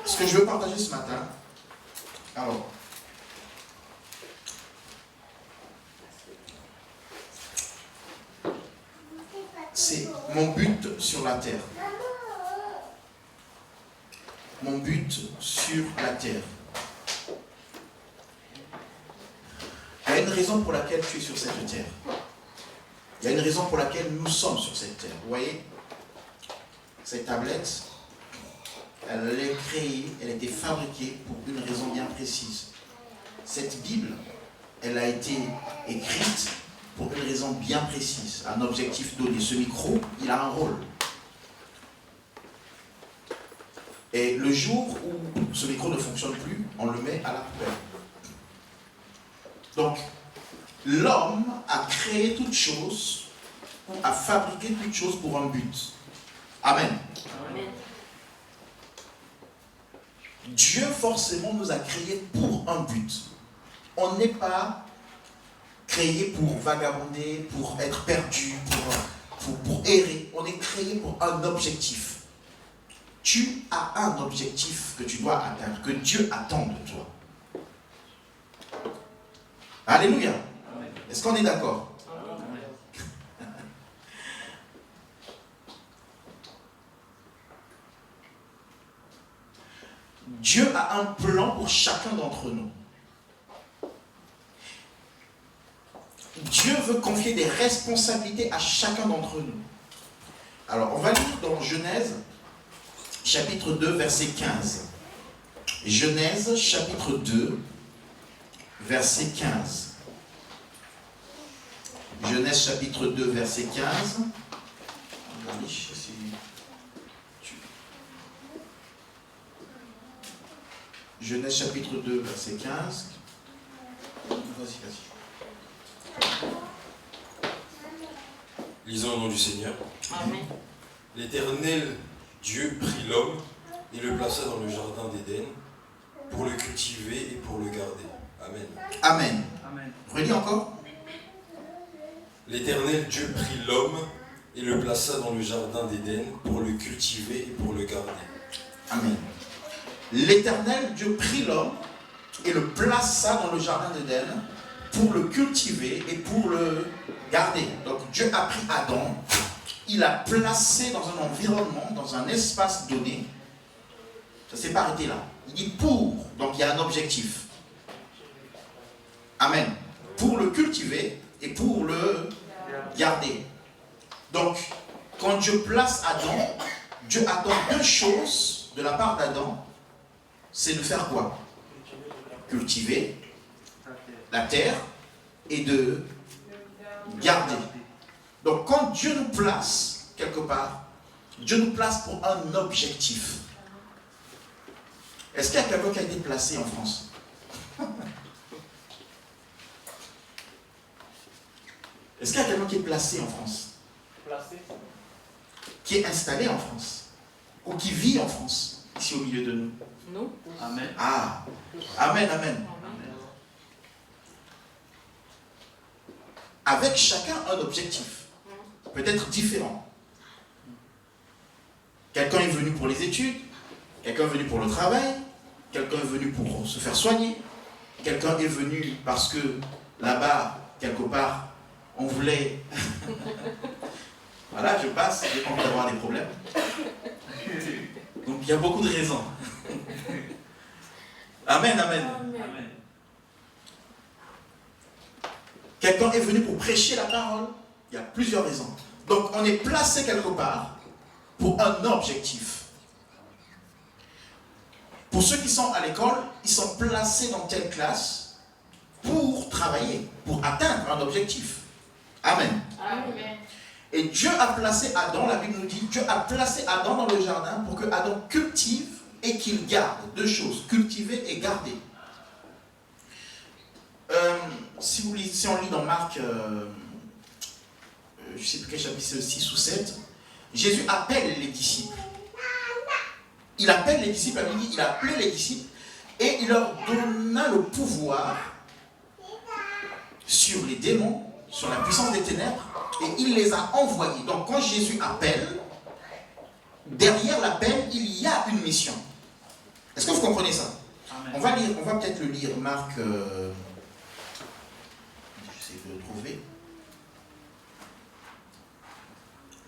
ce que je veux partager ce matin, alors, c'est mon but sur la terre. Mon but sur la terre. Il y a une raison pour laquelle tu es sur cette terre. Il y a une raison pour laquelle nous sommes sur cette terre. Vous voyez, cette tablette, elle est créée, elle a été fabriquée pour une raison bien précise. Cette Bible, elle a été écrite pour une raison bien précise, un objectif donné. Ce micro, il a un rôle. Et le jour où ce micro ne fonctionne plus, on le met à la poubelle. Donc, l'homme a créé toute chose, a fabriqué toute chose pour un but. Amen. Amen. Dieu forcément nous a créés pour un but. On n'est pas créé pour vagabonder, pour être perdu, pour errer. On est créé pour un objectif. Tu as un objectif que tu dois atteindre, que Dieu attend de toi. Alléluia. Est-ce qu'on est d'accord? Dieu a un plan pour chacun d'entre nous. Dieu veut confier des responsabilités à chacun d'entre nous. Alors, on va lire dans Genèse, chapitre 2, verset 15. Genèse, chapitre 2, verset 15. Genèse, chapitre 2, verset 15. Regardez, Genèse, chapitre 2, verset 15. Vas-y. Lisons au nom du Seigneur. Amen. L'Éternel Dieu prit l'homme et le plaça dans le jardin d'Éden pour le cultiver et pour le garder. Amen. Amen. Amen. Redis encore. L'Éternel Dieu prit l'homme et le plaça dans le jardin d'Éden pour le cultiver et pour le garder. Amen. L'Éternel Dieu prit l'homme et le plaça dans le jardin d'Éden pour le cultiver et pour le garder. Donc Dieu a pris Adam, il l'a placé dans un environnement, dans un espace donné. Ça ne s'est pas arrêté là. Il dit pour, donc il y a un objectif. Amen. Pour le cultiver et pour le garder. Donc, quand Dieu place Adam, Dieu attend deux choses de la part d'Adam. C'est de faire quoi? Cultiver la terre et de garder. Donc quand Dieu nous place quelque part, Dieu nous place pour un objectif. Est-ce qu'il y a quelqu'un qui a été placé en France? Est-ce qu'il y a quelqu'un qui est placé en France? Placé. Qui est installé en France? Ou qui vit en France, ici au milieu de nous? Nous. Amen. Ah, amen, amen. Avec chacun un objectif, peut-être différent. Quelqu'un est venu pour les études, quelqu'un est venu pour le travail, quelqu'un est venu pour se faire soigner, quelqu'un est venu parce que là-bas, quelque part, on voulait... Voilà, je passe, j'ai pas envie d'avoir des problèmes. Donc il y a beaucoup de raisons. Amen, amen. Amen. Quelqu'un est venu pour prêcher la parole. Il y a plusieurs raisons. Donc on est placé quelque part pour un objectif. Pour ceux qui sont à l'école, ils sont placés dans telle classe pour travailler, pour atteindre un objectif. Amen. Amen. Et Dieu a placé Adam, la Bible nous dit, Dieu a placé Adam dans le jardin pour que Adam cultive et qu'il garde. Deux choses, cultiver et garder. Si on lit dans Marc, je ne sais plus quel chapitre, c'est 6 ou 7, Jésus appelle les disciples. Il appelle les disciples, il a appelé les disciples et il leur donna le pouvoir sur les démons, sur la puissance des ténèbres, et il les a envoyés. Donc quand Jésus appelle, derrière l'appel, il y a une mission. Est-ce que vous comprenez ça? Amen. On va peut-être le lire, Marc, j'essaie de le trouver.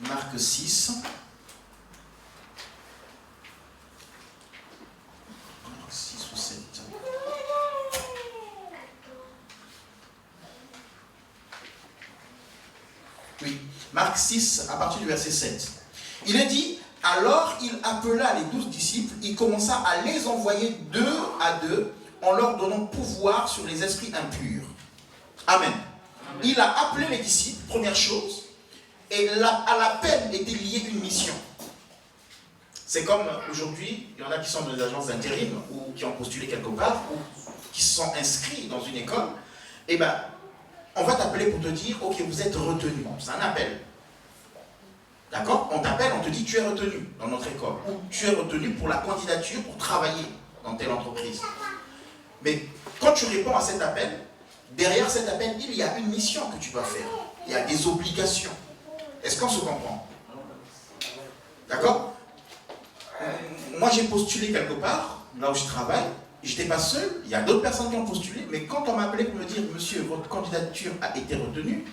Marc 6. Marc 6 ou 7. Oui, Marc 6, à partir du verset 7. Il est dit, alors il appela les 12 disciples, il commença à les envoyer 2 à 2, en leur donnant pouvoir sur les esprits impurs. Amen. Amen. Il a appelé les disciples, première chose, et à l'appel était liée une mission. C'est comme aujourd'hui, il y en a qui sont dans des agences d'intérim, ou qui ont postulé quelque part, ou qui se sont inscrits dans une école. Eh bien, on va t'appeler pour te dire, ok, vous êtes retenu. C'est un appel. D'accord? On t'appelle, on te dit, tu es retenu dans notre école. Ou tu es retenu pour la candidature, pour travailler dans telle entreprise. Mais quand tu réponds à cet appel, derrière cet appel, il y a une mission que tu dois faire. Il y a des obligations. Est-ce qu'on se comprend? D'accord? Moi, j'ai postulé quelque part, là où je travaille. Je n'étais pas seul, il y a d'autres personnes qui ont postulé, mais quand on m'a appelé pour me dire, monsieur, votre candidature a été retenue,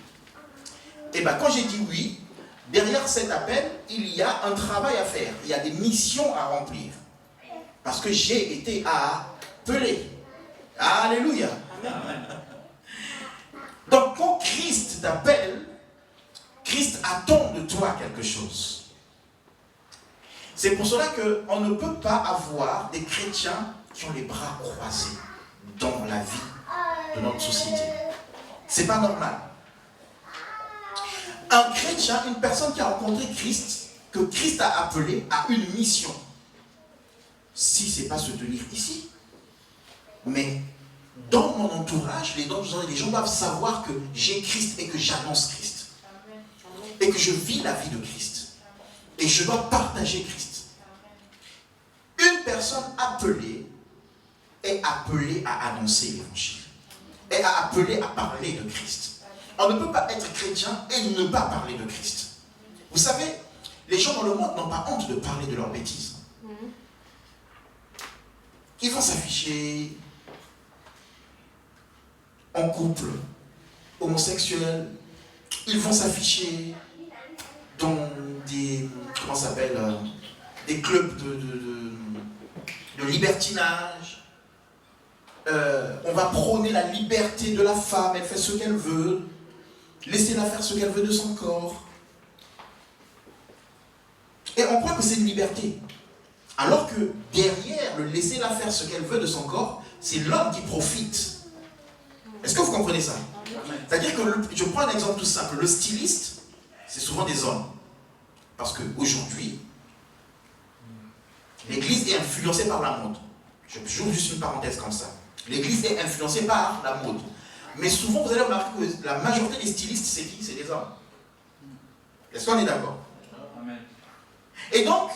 et bien quand j'ai dit oui, derrière cet appel, il y a un travail à faire, il y a des missions à remplir. Parce que j'ai été appelé. Alléluia. Amen. Donc quand Christ t'appelle, Christ attend de toi quelque chose. C'est pour cela qu'on ne peut pas avoir des chrétiens qui ont les bras croisés dans la vie de notre société. C'est pas normal. Un chrétien, une personne qui a rencontré Christ, que Christ a appelé à une mission. Si c'est pas se tenir ici, mais dans mon entourage, les gens doivent savoir que j'ai Christ et que j'annonce Christ. Et que je vis la vie de Christ. Et je dois partager Christ. Une personne appelée est appelée à annoncer l'évangile. Est appelée à parler de Christ. On ne peut pas être chrétien et ne pas parler de Christ. Vous savez, les gens dans le monde n'ont pas honte de parler de leurs bêtises. Ils vont s'afficher en couple, homosexuel. Ils vont s'afficher dans des, comment ça s'appelle, des clubs de libertinage. On va prôner la liberté de la femme, elle fait ce qu'elle veut. Laissez-la faire ce qu'elle veut de son corps. Et on croit que c'est une liberté. Alors que derrière le laisser-la faire ce qu'elle veut de son corps, c'est l'homme qui profite. Est-ce que vous comprenez ça? C'est-à-dire que, je prends un exemple tout simple, le styliste, c'est souvent des hommes. Parce qu'aujourd'hui, l'église est influencée par la mode. J'ouvre juste une parenthèse comme ça. L'église est influencée par la mode. Mais souvent, vous allez remarquer que la majorité des stylistes, c'est qui? C'est des hommes. Est-ce qu'on est d'accord? Et donc,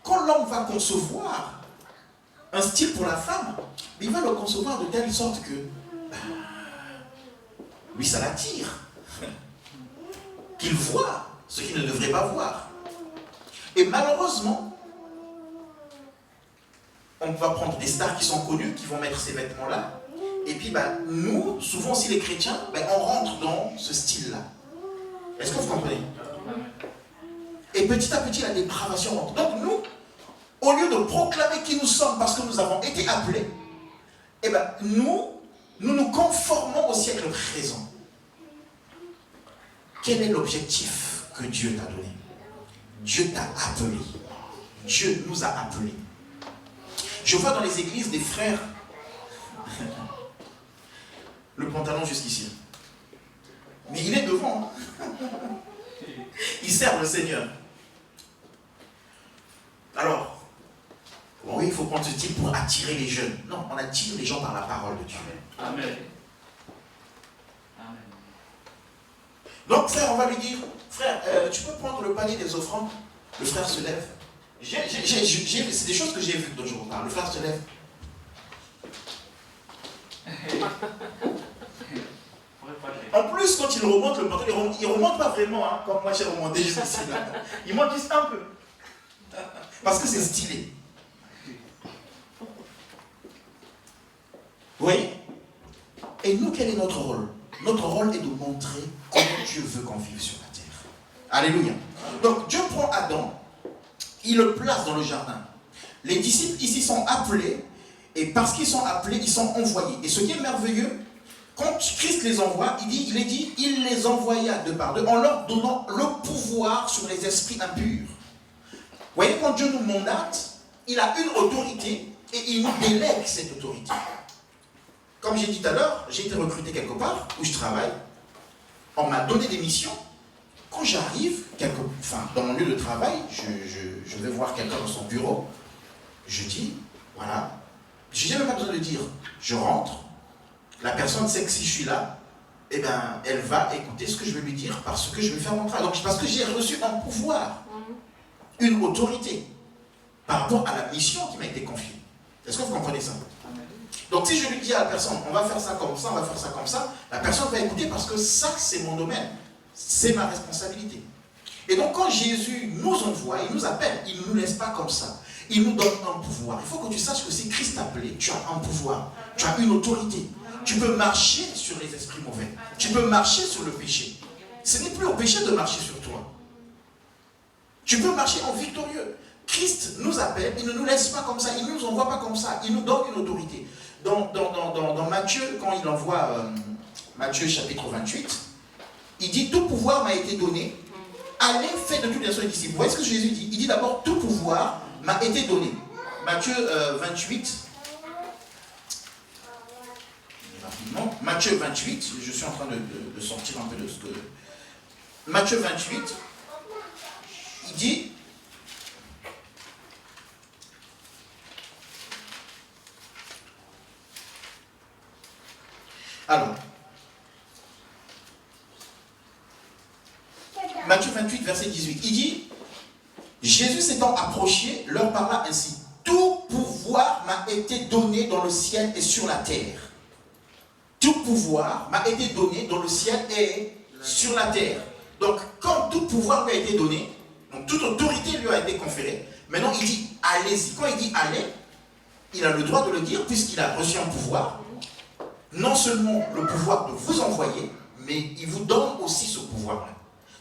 quand l'homme va concevoir un style pour la femme, il va le concevoir de telle sorte que lui, ça l'attire. Qu'il voit ce qu'il ne devrait pas voir. Et malheureusement, on va prendre des stars qui sont connues, qui vont mettre ces vêtements-là. Et puis, nous, souvent aussi les chrétiens, on rentre dans ce style-là. Est-ce que vous comprenez? Et petit à petit, la dépravation rentre. Donc nous, au lieu de proclamer qui nous sommes parce que nous avons été appelés, nous nous conformons au siècle présent. Quel est l'objectif que Dieu t'a donné? Dieu t'a appelé. Dieu nous a appelés. Je vois dans les églises des frères, le pantalon jusqu'ici. Mais il est devant. Il sert le Seigneur. Alors, oui, il faut prendre ce type pour attirer les jeunes. Non, on attire les gens par la parole de Dieu. Amen. Donc, frère, on va lui dire, frère, tu peux prendre le panier des offrandes? Le frère se lève. C'est des choses que j'ai vues dont je vous parle. Le frère se lève. En plus, quand il remonte le pantalon, il ne remonte pas vraiment, hein, comme moi j'ai remonté jusqu'ici. Il monte juste un peu. Parce que c'est stylé. Vous voyez? Et nous, quel est notre rôle? Notre rôle est de montrer comment Dieu veut qu'on vive sur la terre. Alléluia. Donc Dieu prend Adam, il le place dans le jardin. Les disciples ici sont appelés, et parce qu'ils sont appelés, ils sont envoyés. Et ce qui est merveilleux, quand Christ les envoie, il les envoya deux par deux en leur donnant le pouvoir sur les esprits impurs. Vous voyez, quand Dieu nous mandate, il a une autorité et il nous délègue cette autorité. Comme j'ai dit tout à l'heure, j'ai été recruté quelque part où je travaille. On m'a donné des missions. Quand j'arrive, dans mon lieu de travail, je vais voir quelqu'un dans son bureau. Je dis, voilà. Je n'ai même pas besoin de dire, je rentre. La personne sait que si je suis là, eh ben, elle va écouter ce que je vais lui dire parce que je vais faire mon travail. Donc, parce que j'ai reçu un pouvoir, une autorité par rapport à la mission qui m'a été confiée. Est-ce que vous comprenez ça? Donc si je lui dis à la personne, on va faire ça comme ça, on va faire ça comme ça, la personne va écouter parce que ça, c'est mon domaine. C'est ma responsabilité. Et donc quand Jésus nous envoie, il nous appelle, il ne nous laisse pas comme ça. Il nous donne un pouvoir. Il faut que tu saches que si Christ t'a appelé, tu as un pouvoir, tu as une autorité. Tu peux marcher sur les esprits mauvais. Tu peux marcher sur le péché. Ce n'est plus au péché de marcher sur toi. Tu peux marcher en victorieux. Christ nous appelle, il ne nous laisse pas comme ça, il ne nous envoie pas comme ça, il nous donne une autorité. Dans Matthieu, quand il envoie Matthieu chapitre 28, il dit « Tout pouvoir m'a été donné, allez, faites de toutes les nations des disciples. » Vous voyez ce que Jésus dit? Il dit d'abord « Tout pouvoir m'a été donné. » Matthieu 28, rapidement, Matthieu 28, je suis en train de sortir un peu de ce que... Matthieu 28, il dit... Alors, Matthieu 28, verset 18, il dit, Jésus s'étant approché, leur parla ainsi, tout pouvoir m'a été donné dans le ciel et sur la terre. Tout pouvoir m'a été donné dans le ciel et sur la terre. Donc, quand tout pouvoir lui a été donné, donc toute autorité lui a été conférée, maintenant il dit, allez-y. Quand il dit allez, il a le droit de le dire puisqu'il a reçu un pouvoir. Non seulement le pouvoir de vous envoyer, mais il vous donne aussi ce pouvoir-là.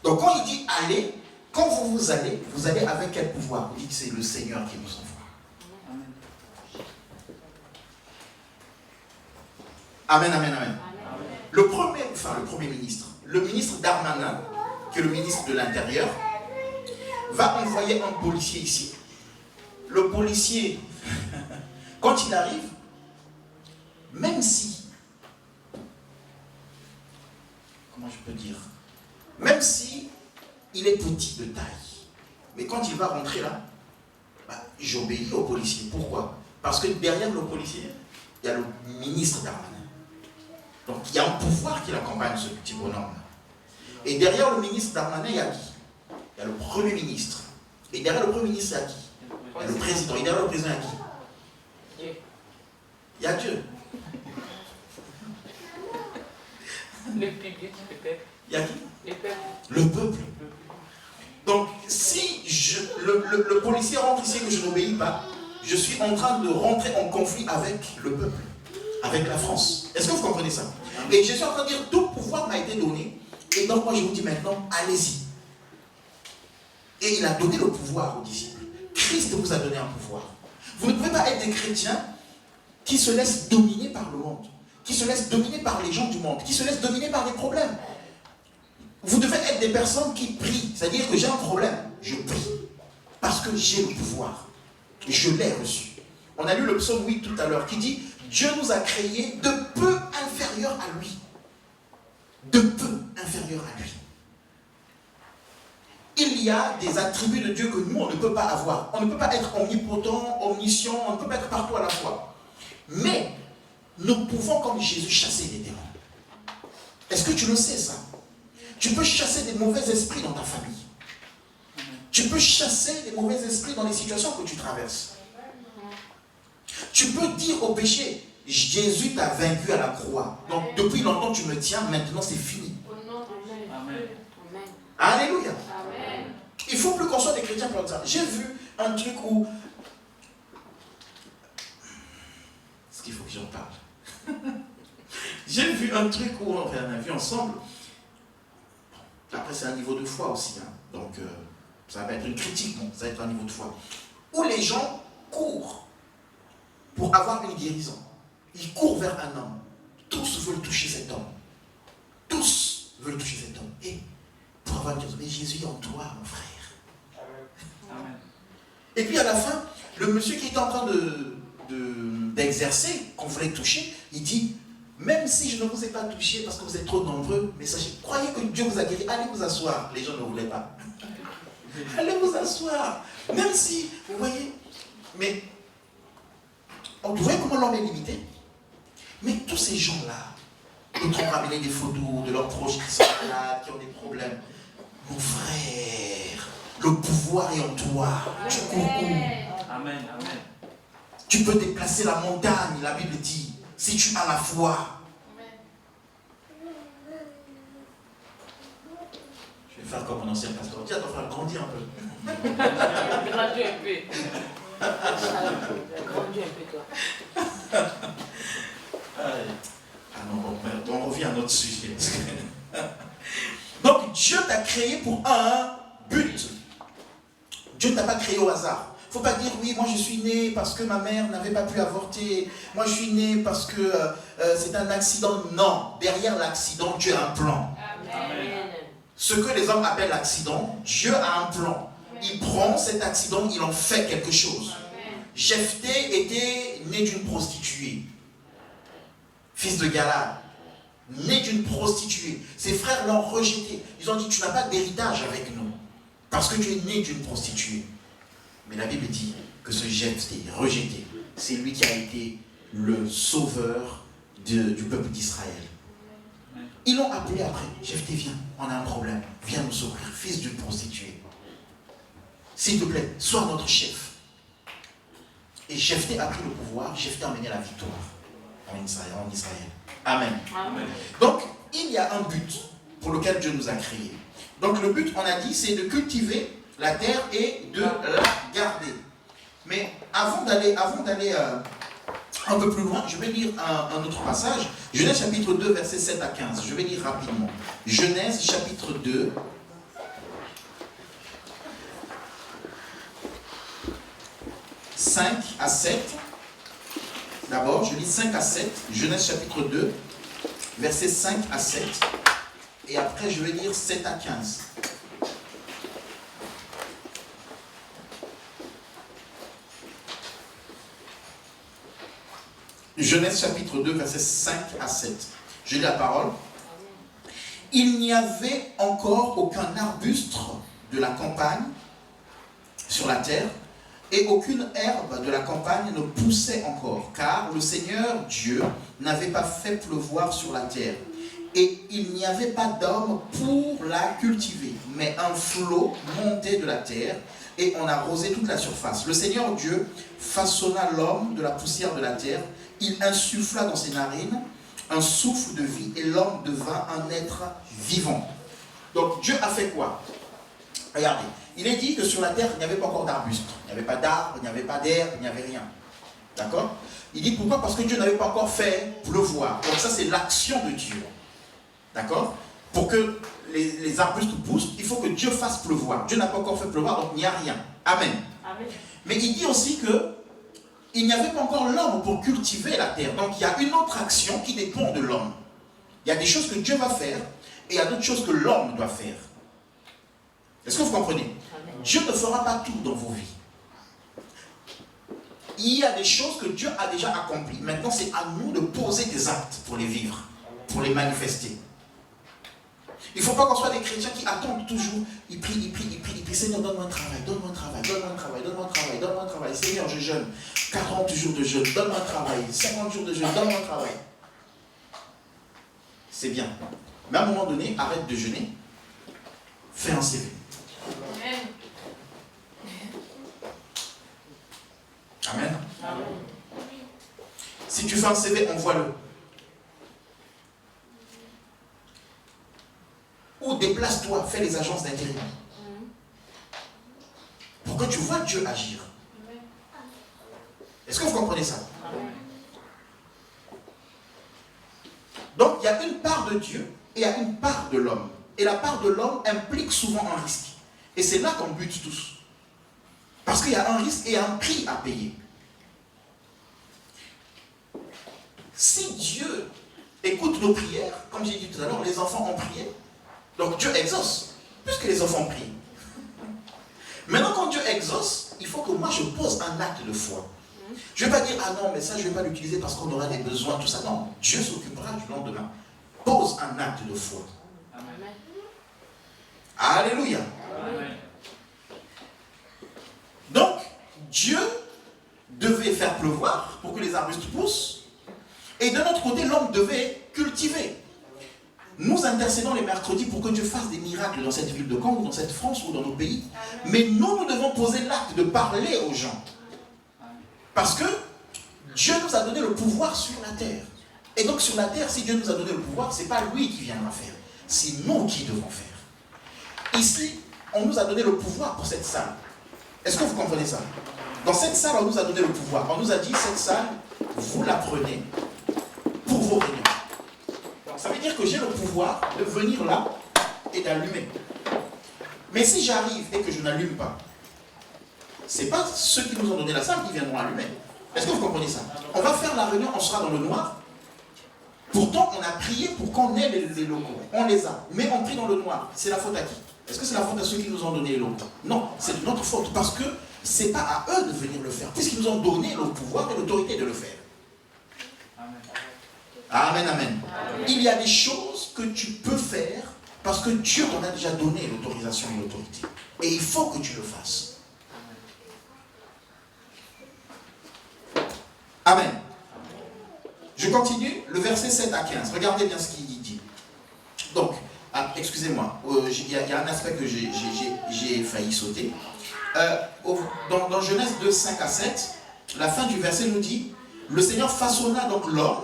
Donc quand il dit allez, quand vous allez avec quel pouvoir? Il dit que c'est le Seigneur qui nous envoie. Amen, amen, amen. Le premier ministre, le ministre Darmanin, qui est le ministre de l'Intérieur, va envoyer un policier ici. Le policier, quand il arrive, même si, comment je peux dire, même si il est petit de taille, mais quand il va rentrer là, j'obéis au policier. Pourquoi? Parce que derrière le policier, il y a le ministre Darmanin. Donc il y a un pouvoir qui l'accompagne, ce petit bonhomme. Et derrière le ministre Darmanin, il y a qui? Il y a le Premier ministre. Et derrière le Premier ministre, il y a qui? Il y a le président. Et derrière le président, il y a qui? Il y a Dieu. Le public, le peuple. Il y a qui? Le peuple. Le peuple. Donc, si le policier rentre ici et que je n'obéis pas, je suis en train de rentrer en conflit avec le peuple, avec la France. Est-ce que vous comprenez ça? Et je suis en train de dire, tout pouvoir m'a été donné. Et donc, moi, je vous dis maintenant, allez-y. Et il a donné le pouvoir aux disciples. Christ vous a donné un pouvoir. Vous ne pouvez pas être des chrétiens qui se laissent dominer par le monde, qui se laissent dominer par les gens du monde, qui se laissent dominer par les problèmes. Vous devez être des personnes qui prient. C'est-à-dire que j'ai un problème, je prie. Parce que j'ai le pouvoir. Je l'ai reçu. On a lu le psaume 8 tout à l'heure qui dit « Dieu nous a créés de peu inférieurs à lui. » De peu inférieurs à lui. Il y a des attributs de Dieu que nous, on ne peut pas avoir. On ne peut pas être omnipotent, omniscient, on ne peut pas être partout à la fois. Mais, nous pouvons, comme Jésus, chasser les démons. Est-ce que tu le sais, ça? Tu peux chasser des mauvais esprits dans ta famille. Tu peux chasser des mauvais esprits dans les situations que tu traverses. Tu peux dire au péché, Jésus t'a vaincu à la croix. Donc, depuis longtemps, tu me tiens, maintenant, c'est fini. Amen. Alléluia. Amen. Il ne faut plus qu'on soit des chrétiens comme ça. J'ai vu un truc où... Est-ce qu'il faut que j'en parle? J'ai vu un truc où on a vu ensemble. Après, c'est un niveau de foi aussi. Hein. Donc, ça va être une critique, non, ça va être un niveau de foi. Où les gens courent pour avoir une guérison. Ils courent vers un homme. Tous veulent toucher cet homme. Tous veulent toucher cet homme. Et pour avoir une guérison, mais Jésus est en toi, mon frère. Amen. Et puis à la fin, le monsieur qui était en train d'exercer, qu'on voulait toucher, il dit, même si je ne vous ai pas touché parce que vous êtes trop nombreux, mais sachez, croyez que Dieu vous a guéri, allez vous asseoir. Les gens ne voulaient pas. Allez vous asseoir. Même si, vous voyez, mais vous voyez comment l'homme est limité? Mais tous ces gens-là, d'autres ont ramené des photos de leurs proches qui sont malades, qui ont des problèmes. Mon frère, le pouvoir est en toi. Tu cours où? Amen. Amen. Tu peux déplacer la montagne, la Bible dit, si tu as la foi. Je vais faire comme mon ancien pasteur. Tiens, tu vas faire grandir un peu. Grandis un peu. Grandis un peu, toi. Ah non, on revient à notre sujet. Donc, Dieu t'a créé pour un but. Dieu ne t'a pas créé au hasard. Il ne faut pas dire, oui, moi je suis né parce que ma mère n'avait pas pu avorter. Moi je suis né parce que c'est un accident. Non, derrière l'accident, Dieu a un plan. Amen. Ce que les hommes appellent l'accident, Dieu a un plan. Il prend cet accident, il en fait quelque chose. Jephthé était né d'une prostituée. Fils de Galad, né d'une prostituée. Ses frères l'ont rejeté. Ils ont dit, tu n'as pas d'héritage avec nous, parce que tu es né d'une prostituée. Mais la Bible dit que ce Jephthé, rejeté, c'est lui qui a été le sauveur du peuple d'Israël. Ils l'ont appelé après. Jephthé, viens, on a un problème. Viens nous sauver, fils d'une prostituée. S'il te plaît, sois notre chef. Et Jephthé a pris le pouvoir. Jephthé a mené la victoire en Israël. Amen. Amen. Donc, il y a un but pour lequel Dieu nous a créés. Donc, le but, on a dit, c'est de cultiver la terre et de la garder. Mais avant d'aller un peu plus loin, je vais lire un autre passage. Genèse chapitre 2, versets 7 à 15. Je vais lire rapidement. Genèse chapitre 2. « 5 à 7. D'abord, je lis 5 à 7. Genèse chapitre 2, versets 5 à 7. Et après, je vais lire 7 à 15. Genèse chapitre 2, versets 5 à 7. Je lis la parole. Il n'y avait encore aucun arbuste de la campagne sur la terre, et aucune herbe de la campagne ne poussait encore, car le Seigneur Dieu n'avait pas fait pleuvoir sur la terre. Et il n'y avait pas d'homme pour la cultiver, mais un flot montait de la terre, et on arrosait toute la surface. Le Seigneur Dieu façonna l'homme de la poussière de la terre, il insuffla dans ses narines un souffle de vie, et l'homme devint un être vivant. Donc Dieu a fait quoi? Regardez, il est dit que sur la terre, il n'y avait pas encore d'arbustes, il n'y avait pas d'arbres, il n'y avait pas d'herbe, il n'y avait rien. D'accord? Il dit pourquoi? Parce que Dieu n'avait pas encore fait pleuvoir. Donc ça, c'est l'action de Dieu. D'accord? Pour que les arbustes poussent, il faut que Dieu fasse pleuvoir. Dieu n'a pas encore fait pleuvoir, donc il n'y a rien. Amen. Amen. Mais il dit aussi que il n'y avait pas encore l'homme pour cultiver la terre. Donc il y a une autre action qui dépend de l'homme. Il y a des choses que Dieu va faire et il y a d'autres choses que l'homme doit faire. Est-ce que vous comprenez? Amen. Dieu ne fera pas tout dans vos vies. Il y a des choses que Dieu a déjà accomplies. Maintenant, c'est à nous de poser des actes pour les vivre, pour les manifester. Il ne faut pas qu'on soit des chrétiens qui attendent toujours. Ils prient. Seigneur, donne-moi un travail, donne-moi un travail, donne-moi un travail, donne-moi un travail, donne-moi un travail. Seigneur, je jeûne 40 jours de jeûne, donne-moi un travail. 50 jours de jeûne, donne-moi un travail. C'est bien. Mais à un moment donné, arrête de jeûner. Fais un CV. Amen. Amen. Si tu fais un CV, envoie-le. Ou déplace-toi, fais les agences d'intérim. Pour que tu vois Dieu agir. Est-ce que vous comprenez ça? Donc il y a une part de Dieu et il y a une part de l'homme. Et la part de l'homme implique souvent un risque. Et c'est là qu'on bute tous. Parce qu'il y a un risque et un prix à payer. Si Dieu écoute nos prières, comme j'ai dit tout à l'heure, les enfants ont prié, donc Dieu exauce, puisque les enfants prient. Maintenant, quand Dieu exauce, il faut que moi je pose un acte de foi. Je ne vais pas dire, ah non, mais ça je ne vais pas l'utiliser parce qu'on aura des besoins, tout ça. Non, Dieu s'occupera du lendemain. Pose un acte de foi. Amen. Alléluia. Amen. Donc, Dieu devait faire pleuvoir pour que les arbustes poussent. Et de notre côté, l'homme devait cultiver. Nous intercédons les mercredis pour que Dieu fasse des miracles dans cette ville de Caen, ou dans cette France, ou dans nos pays. Mais nous devons poser l'acte de parler aux gens. Parce que Dieu nous a donné le pouvoir sur la terre. Et donc sur la terre, si Dieu nous a donné le pouvoir, ce n'est pas lui qui viendra faire. C'est nous qui devons faire. Ici, on nous a donné le pouvoir pour cette salle. Est-ce que vous comprenez ça? Dans cette salle, on nous a donné le pouvoir. On nous a dit, cette salle, vous la prenez pour vos réunions. Donc ça veut dire que j'ai le pouvoir de venir là et d'allumer. Mais si j'arrive et que je n'allume pas, ce n'est pas ceux qui nous ont donné la salle qui viendront allumer. Est-ce que vous comprenez ça? On va faire la réunion, on sera dans le noir. Pourtant, on a prié pour qu'on ait les locaux. On les a. Mais on prie dans le noir. C'est la faute à qui? Est-ce que c'est la faute à ceux qui nous ont donné les locaux? Non, c'est de notre faute. Parce que ce n'est pas à eux de venir le faire. Puisqu'ils nous ont donné le pouvoir et l'autorité de le faire. Amen, amen. Amen. Il y a des choses que tu peux faire parce que Dieu t'en a déjà donné l'autorisation et l'autorité. Et il faut que tu le fasses. Amen. Je continue, le verset 7 à 15. Regardez bien ce qu'il dit. Donc, excusez-moi, il y a un aspect que j'ai failli sauter. Dans Genèse 2, 5 à 7, la fin du verset nous dit, le Seigneur façonna donc l'homme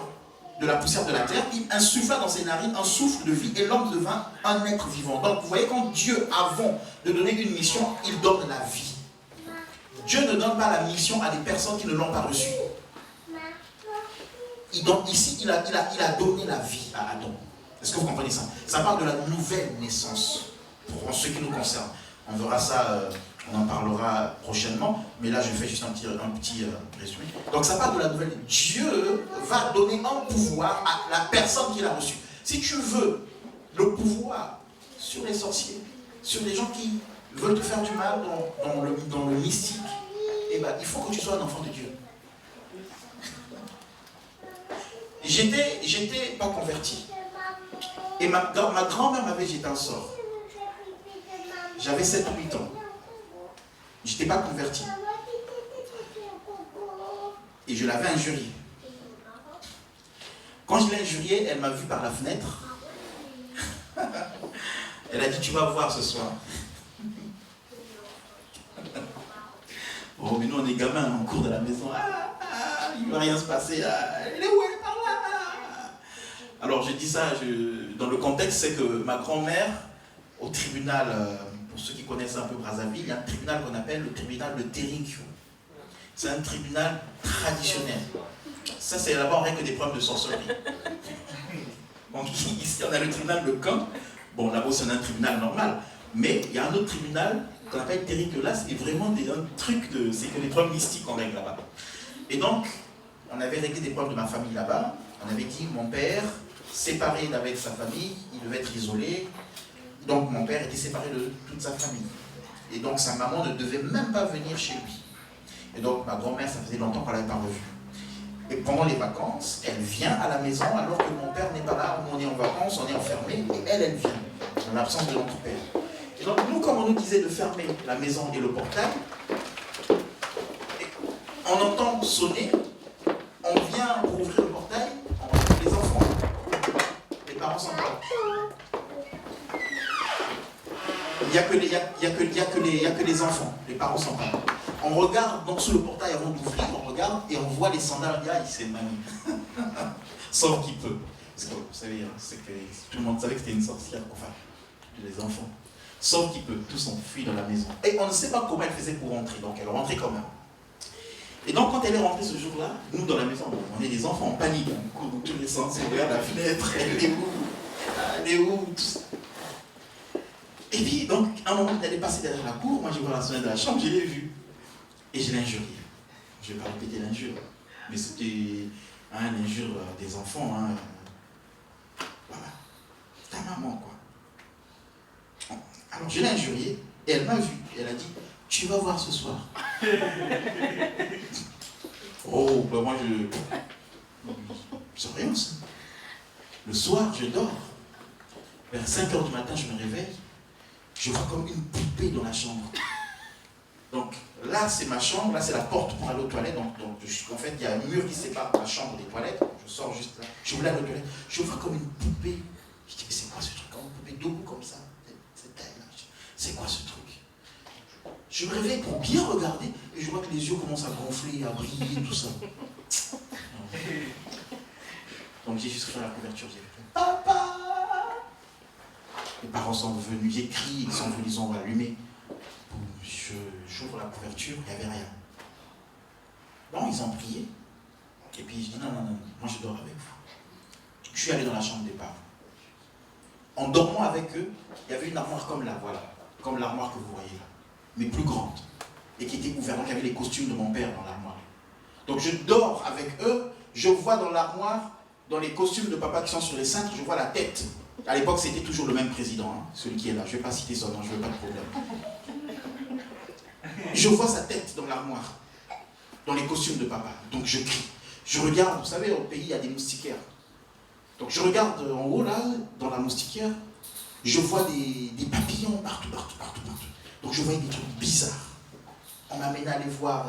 de la poussière de la terre, il insuffla dans ses narines un souffle de vie et l'homme devint un être vivant. Donc vous voyez, quand Dieu, avant de donner une mission, il donne la vie. Dieu ne donne pas la mission à des personnes qui ne l'ont pas reçue. Ici, il a donné la vie à Adam. Est-ce que vous comprenez ça? Ça parle de la nouvelle naissance, pour ce qui nous concerne. On verra ça, on en parlera prochainement, mais là je fais juste un petit résumé. Donc ça parle de la nouvelle. Dieu va donner un pouvoir à la personne qui l'a reçu. Si tu veux le pouvoir sur les sorciers, sur les gens qui veulent te faire du mal dans le mystique, eh ben, il faut que tu sois un enfant de Dieu. J'étais pas converti. Et ma grand-mère m'avait jeté un sort. J'avais 7 ou 8 ans. Je n'étais pas converti. Et je l'avais injurié. Quand je l'ai injurié, elle m'a vu par la fenêtre. Elle a dit, tu vas voir ce soir. Oh, mais nous on est gamins, on court de la maison. Il ne va rien se passer. Elle est où? Elle est par là. Alors je dis ça, dans le contexte, c'est que ma grand-mère, au tribunal, pour ceux qui connaissent un peu Brazzaville, il y a un tribunal qu'on appelle le tribunal de Terinkyo. C'est un tribunal traditionnel. Ça, c'est là-bas, on règle des preuves de sorcellerie. Donc ici, on a le tribunal de Caen. Bon, là-bas, c'est un tribunal normal. Mais il y a un autre tribunal qu'on appelle Terinkyo. Là, c'est vraiment un truc c'est que les preuves mystiques qu'on règle là-bas. Et donc, on avait réglé des preuves de ma famille là-bas. On avait dit, mon père, séparé d'avec sa famille, il devait être isolé. Donc mon père était séparé de toute sa famille. Et donc sa maman ne devait même pas venir chez lui. Et donc ma grand-mère, ça faisait longtemps qu'on ne l'avait pas revue. Et pendant les vacances, elle vient à la maison alors que mon père n'est pas là, on est en vacances, on est enfermé, et elle vient, en l'absence de notre père. Et donc nous, comme on nous disait de fermer la maison et le portail, on entend sonner, on vient pour ouvrir le portail, on retrouve les enfants. Les parents sont pas. Il n'y a que les enfants, les parents sont pas. On regarde donc sous le portail avant d'ouvrir, on regarde et on voit les sandales, c'est mamie. Sauf qui peut. Parce que vous savez, c'est que tout le monde savait que c'était une sorcière, enfin, les enfants. Sauf qui peut, tous ont fui dans la maison. Et on ne sait pas comment elle faisait pour rentrer, donc elle rentrait quand même. Et donc, quand elle est rentrée ce jour-là, nous, dans la maison, on est des enfants en panique. On court dans tous les sens, on regarde la fenêtre, elle est où? Elle est où? Tout ça. Et puis, donc, à un moment, elle est passée derrière la cour. Moi, je vois la sonnette de la chambre, je l'ai vue. Et je l'ai injuriée. Je ne vais pas répéter l'injure. Mais c'était l'injure des enfants. Voilà. Ta maman, quoi. Alors, je l'ai injuriée. Et elle m'a vu. Et elle a dit, tu vas voir ce soir. Oh, ben moi, c'est rien, ça. Le soir, je dors. Vers 5h du matin, je me réveille. Je vois comme une poupée dans la chambre. Donc là, c'est ma chambre, là, c'est la porte pour aller aux toilettes. Donc en fait, il y a un mur qui sépare ma chambre des toilettes. Je sors juste là. Je voulais aller aux toilettes. Je vois comme une poupée. Je dis, mais c'est quoi ce truc? Comme une poupée debout comme ça. Cette taille-là. C'est quoi ce truc? Je me réveille pour bien regarder et je vois que les yeux commencent à gonfler, à briller, tout ça. Donc j'ai juste fait la couverture. J'ai fait, papa! Les parents sont venus, j'ai crié, ils sont venus, ils ont allumé. J'ouvre la couverture, il n'y avait rien. Bon, ils ont prié. Et puis je dis non, moi je dors avec vous. Je suis allé dans la chambre des parents. En dormant avec eux, il y avait une armoire comme là, voilà. Comme l'armoire que vous voyez là. Mais plus grande. Et qui était ouverte. Donc il y avait les costumes de mon père dans l'armoire. Donc je dors avec eux, je vois dans l'armoire, dans les costumes de papa qui sont sur les cintres, je vois la tête. À l'époque, c'était toujours le même président, celui qui est là. Je ne vais pas citer son nom, je ne veux pas de problème. Je vois sa tête dans l'armoire, dans les costumes de papa. Donc je crie. Je regarde, vous savez, au pays, il y a des moustiquaires. Donc je regarde en haut, là, dans la moustiquaire, je vois des papillons partout. Donc je voyais des trucs bizarres. On m'amenait à aller voir,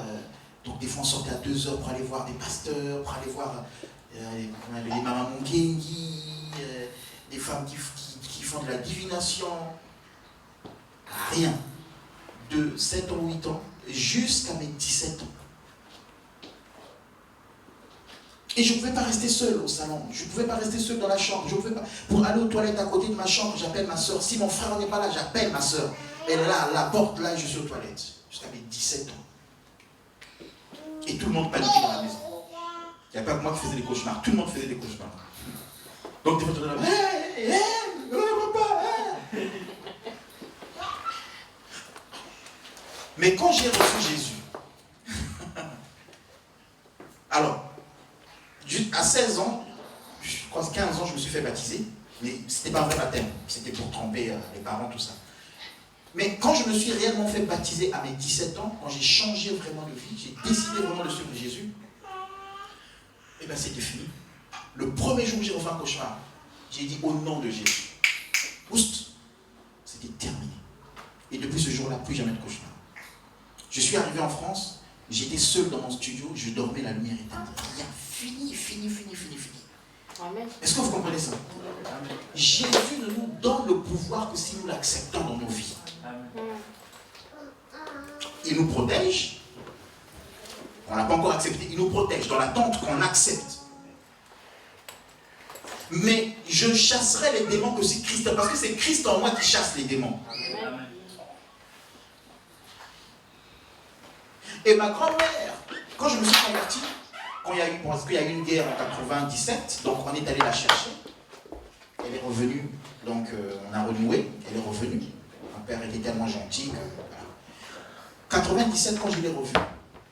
donc des fois on sortait à 2h pour aller voir des pasteurs, pour aller voir les mamans Mungengi, des femmes qui font de la divination. Rien. De 7 ans, 8 ans, jusqu'à mes 17 ans. Et je ne pouvais pas rester seul au salon, je ne pouvais pas rester seul dans la chambre, je pouvais pas. Pour aller aux toilettes à côté de ma chambre, j'appelle ma soeur. Si mon frère n'est pas là, j'appelle ma soeur. Elle est là, à la porte, là, et je suis aux toilettes. Jusqu'à mes 17 ans. Et tout le monde paniquait dans la maison. Il n'y a pas que moi qui faisais des cauchemars, tout le monde faisait des cauchemars. Donc, des fois, tu es là, papa, Mais quand j'ai reçu Jésus, alors, à 16 ans, je crois 15 ans, je me suis fait baptiser, mais ce n'était pas un vrai baptême, c'était pour tromper les parents, tout ça. Mais quand je me suis réellement fait baptiser à mes 17 ans, quand j'ai changé vraiment de vie, j'ai décidé vraiment de suivre Jésus, et bien c'était fini. Le premier jour où j'ai refait un cauchemar, j'ai dit au nom de Jésus, oust, c'était terminé. Et depuis ce jour-là, plus jamais de cauchemar. Je suis arrivé en France, j'étais seul dans mon studio, je dormais, la lumière éteinte. Rien, fini. Amen. Est-ce que vous comprenez ça? Amen. Jésus nous donne le pouvoir que si nous l'acceptons dans nos vies. Amen. Il nous protège. On n'a pas encore accepté, il nous protège dans l'attente qu'on accepte. Mais je chasserai les démons que c'est Christ, parce que c'est Christ en moi qui chasse les démons. Amen. Et ma grand-mère, quand je me suis converti, parce qu'il y a eu une guerre en 97, donc on est allé la chercher. Elle est revenue, donc on a renoué, elle est revenue. Mon père était tellement gentil que, voilà. 97, quand je l'ai revue,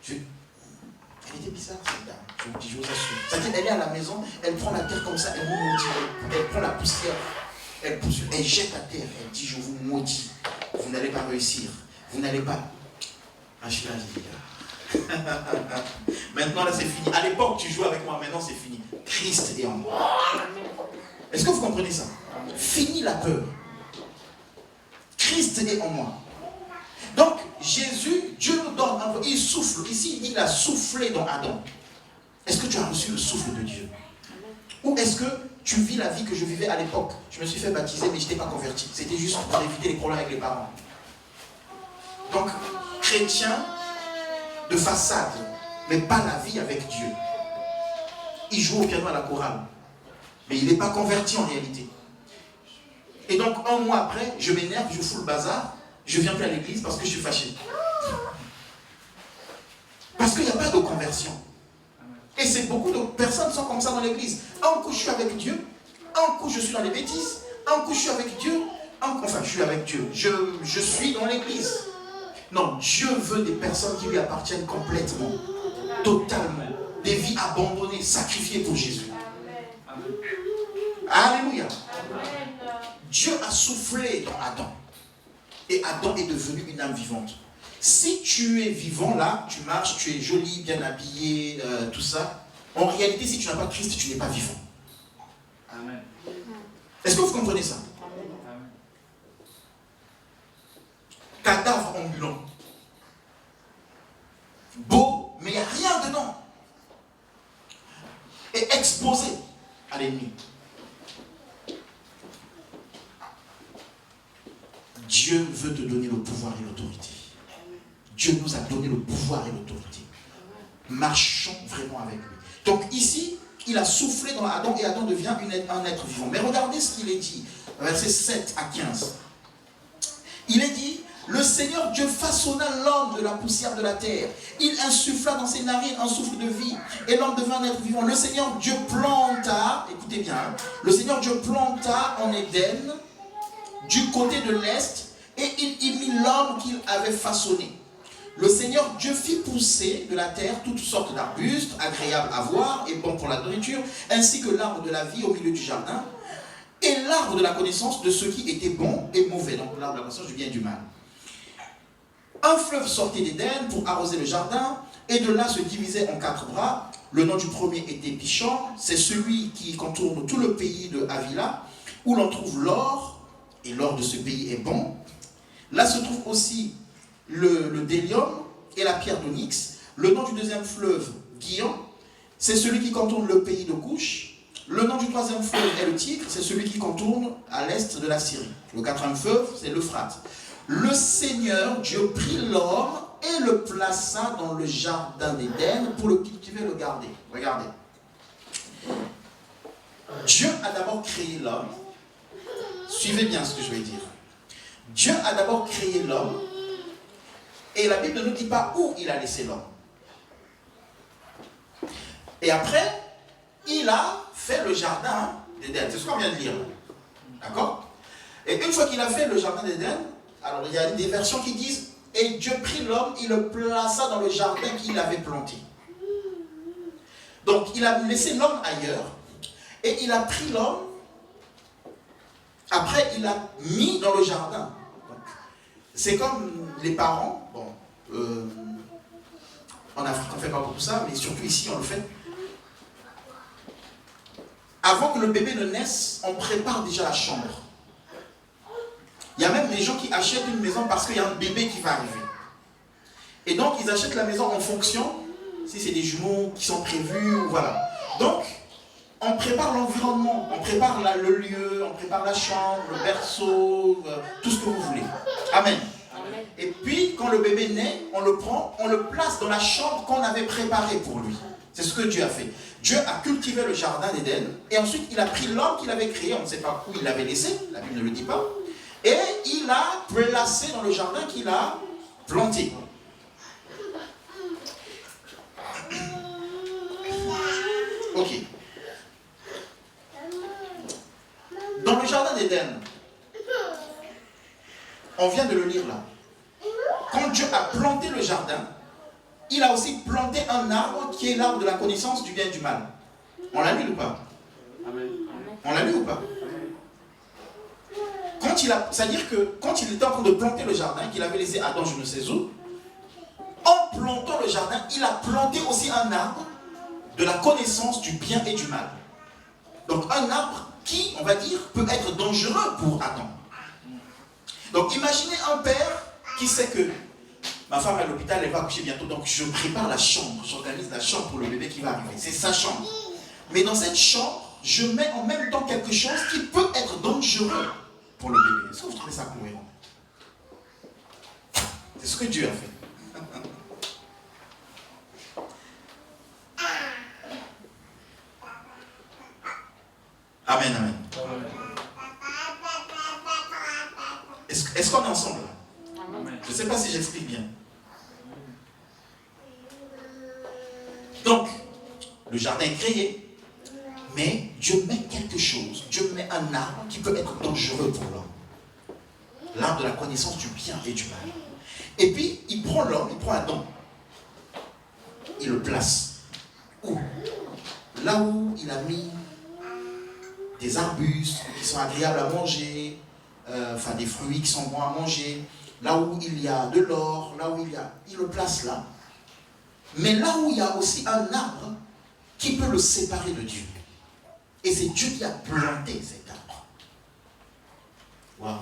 elle était bizarre cette dame, je vous dis, je vous assure. C'est-à-dire, elle est à la maison, elle prend la terre comme ça, elle nous maudit, elle prend la poussière, elle jette la terre, elle dit, je vous maudis, vous n'allez pas réussir, vous n'allez pas. Ah, je suis là, je dis, maintenant là c'est fini. À l'époque tu jouais avec moi, maintenant c'est fini. Christ est en moi. Est-ce que vous comprenez ça? Fini la peur. Christ est en moi. Donc Jésus, Dieu nous donne, il souffle. Ici il a soufflé dans Adam. Est-ce que tu as reçu le souffle de Dieu? Ou est-ce que tu vis la vie que je vivais à l'époque? Je me suis fait baptiser mais je n'étais pas converti. C'était juste pour éviter les problèmes avec les parents. Donc chrétien de façade, mais pas la vie avec Dieu. Il joue au piano à la chorale, mais il n'est pas converti en réalité. Et donc, un mois après, je m'énerve, je fous le bazar, je ne viens plus à l'église parce que je suis fâché. Parce qu'il n'y a pas de conversion. Et c'est beaucoup de personnes qui sont comme ça dans l'église. Un coup je suis avec Dieu, un coup je suis dans les bêtises, un coup je suis avec Dieu, enfin je suis avec Dieu. Je suis dans l'église. Non, Dieu veut des personnes qui lui appartiennent complètement, totalement. Des vies abandonnées, sacrifiées pour Jésus. Alléluia. Dieu a soufflé dans Adam. Et Adam est devenu une âme vivante. Si tu es vivant là, tu marches, tu es joli, bien habillé, tout ça, en réalité, si tu n'as pas Christ, tu n'es pas vivant. Amen. Est-ce que vous comprenez ça? Amen. Cadavre ambulant. Beau, mais il n'y a rien dedans. Et exposé à l'ennemi. Dieu veut te donner le pouvoir et l'autorité. Dieu nous a donné le pouvoir et l'autorité. Marchons vraiment avec lui. Donc ici, il a soufflé dans Adam et Adam devient un être vivant. Mais regardez ce qu'il est dit, versets 7 à 15. Il est dit, le Seigneur Dieu façonna l'homme de la poussière de la terre. Il insuffla dans ses narines un souffle de vie. Et l'homme devint un être vivant. Le Seigneur Dieu planta, écoutez bien, le Seigneur Dieu planta en Éden, du côté de l'est, et il y mit l'homme qu'il avait façonné. Le Seigneur Dieu fit pousser de la terre toutes sortes d'arbustes, agréables à voir et bons pour la nourriture, ainsi que l'arbre de la vie au milieu du jardin, et l'arbre de la connaissance de ce qui était bon et mauvais, donc l'arbre de la connaissance du bien et du mal. Un fleuve sortait d'Éden pour arroser le jardin, et de là se divisait en 4 bras. Le nom du premier était Pichon, c'est celui qui contourne tout le pays de Havila, où l'on trouve l'or, et l'or de ce pays est bon. Là se trouve aussi le délium et la pierre d'onyx. Le nom du deuxième fleuve, Guillon, c'est celui qui contourne le pays de Couche. Le nom du troisième fleuve est le Tigre, c'est celui qui contourne à l'est de la Syrie. Le quatrième fleuve, c'est l'Euphrate. Le Seigneur Dieu prit l'homme et le plaça dans le jardin d'Éden pour le cultiver et le garder. Regardez. Dieu a d'abord créé l'homme. Suivez bien ce que je vais dire. Dieu a d'abord créé l'homme. Et la Bible ne nous dit pas où il a laissé l'homme. Et après, il a fait le jardin d'Éden. C'est ce qu'on vient de lire. D'accord? Et une fois qu'il a fait le jardin d'Éden, alors il y a des versions qui disent, et Dieu prit l'homme, il le plaça dans le jardin qu'il avait planté. Donc il a laissé l'homme ailleurs, et il a pris l'homme, après il l'a mis dans le jardin. C'est comme les parents, bon, en Afrique on ne fait pas beaucoup ça, mais surtout ici on le fait. Avant que le bébé ne naisse, on prépare déjà la chambre. Il y a même des gens qui achètent une maison parce qu'il y a un bébé qui va arriver. Et donc ils achètent la maison en fonction, si c'est des jumeaux qui sont prévus, voilà. Donc, on prépare l'environnement, on prépare le lieu, on prépare la chambre, le berceau, tout ce que vous voulez. Amen. Amen. Et puis, quand le bébé naît, on le prend, on le place dans la chambre qu'on avait préparée pour lui. C'est ce que Dieu a fait. Dieu a cultivé le jardin d'Éden, et ensuite il a pris l'homme qu'il avait créé, on ne sait pas où il l'avait laissé, la Bible ne le dit pas, et il l'a placé dans le jardin qu'il a planté. Ok. Dans le jardin d'Éden, on vient de le lire là. Quand Dieu a planté le jardin, il a aussi planté un arbre qui est l'arbre de la connaissance du bien et du mal. On l'a lu ou pas? Amen. On l'a lu ou pas? C'est-à-dire que quand il était en train de planter le jardin, qu'il avait laissé Adam je ne sais où, en plantant le jardin, il a planté aussi un arbre de la connaissance du bien et du mal. Donc un arbre qui, on va dire, peut être dangereux pour Adam. Donc imaginez un père qui sait que ma femme est à l'hôpital, elle va accoucher bientôt, donc je prépare la chambre, j'organise la chambre pour le bébé qui va arriver. C'est sa chambre. Mais dans cette chambre, je mets en même temps quelque chose qui peut être dangereux pour le bébé. Est-ce que vous trouvez ça cohérent? C'est ce que Dieu a fait. Amen, amen. Est-ce qu'on est ensemble? Amen. Je ne sais pas si j'explique bien. le jardin est créé, mais Dieu met quelque chose, Dieu met un arbre qui peut être dangereux pour l'homme. L'arbre de la connaissance du bien et du mal. Et puis, il prend l'homme, il prend Adam. Il le place. Où? Là où il a mis des arbustes qui sont agréables à manger, enfin des fruits qui sont bons à manger, là où il y a de l'or, là où il le place là. Mais là où il y a aussi un arbre qui peut le séparer de Dieu. Et c'est Dieu qui a planté cet arbre. Waouh.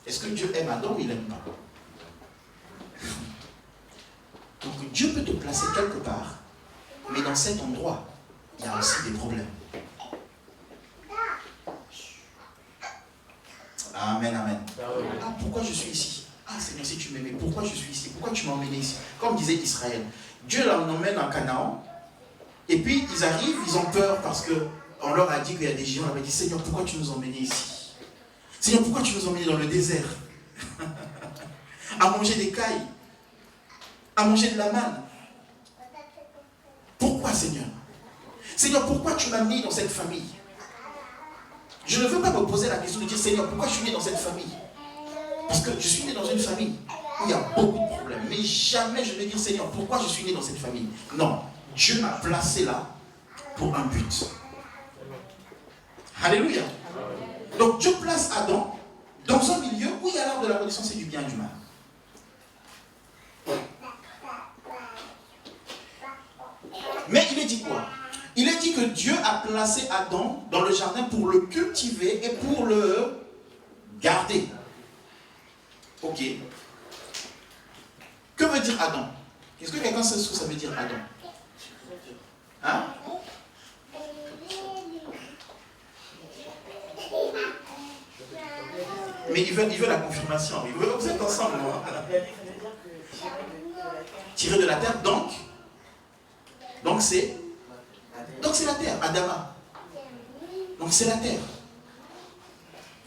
Est-ce que Dieu aime Adam ou il n'aime pas? Donc Dieu peut te placer quelque part, mais dans cet endroit, il y a aussi des problèmes. Amen, amen. Ah, pourquoi je suis ici? Ah Seigneur, si tu m'aimais, pourquoi je suis ici? Pourquoi tu m'as emmené ici? Comme disait Israël, Dieu l'emmène en Canaan, et puis ils arrivent, ils ont peur parce qu'on leur a dit qu'il y a des géants. On leur a dit, Seigneur, pourquoi tu nous as emmenés ici? Seigneur, pourquoi tu nous as emmenés dans le désert? À manger des cailles, à manger de la manne. Pourquoi, Seigneur? Seigneur, pourquoi tu m'as mis dans cette famille? Je ne veux pas me poser la question de dire, Seigneur, pourquoi je suis né dans cette famille? Parce que je suis né dans une famille où il y a beaucoup de problèmes. Mais jamais je vais dire, Seigneur, pourquoi je suis né dans cette famille? Non, Dieu m'a placé là pour un but. Alléluia. Donc Dieu place Adam dans un milieu où il y a l'arbre de la connaissance et du bien et du mal. Mais il est dit quoi? Il est dit que Dieu a placé Adam dans le jardin pour le cultiver et pour le garder. Ok. Que veut dire Adam? Est-ce que quelqu'un sait ce que ça veut dire Adam? Hein? Mais il veut la confirmation. Vous êtes ensemble, non? Tiré de la terre, donc c'est la terre, Adama. Donc c'est la terre.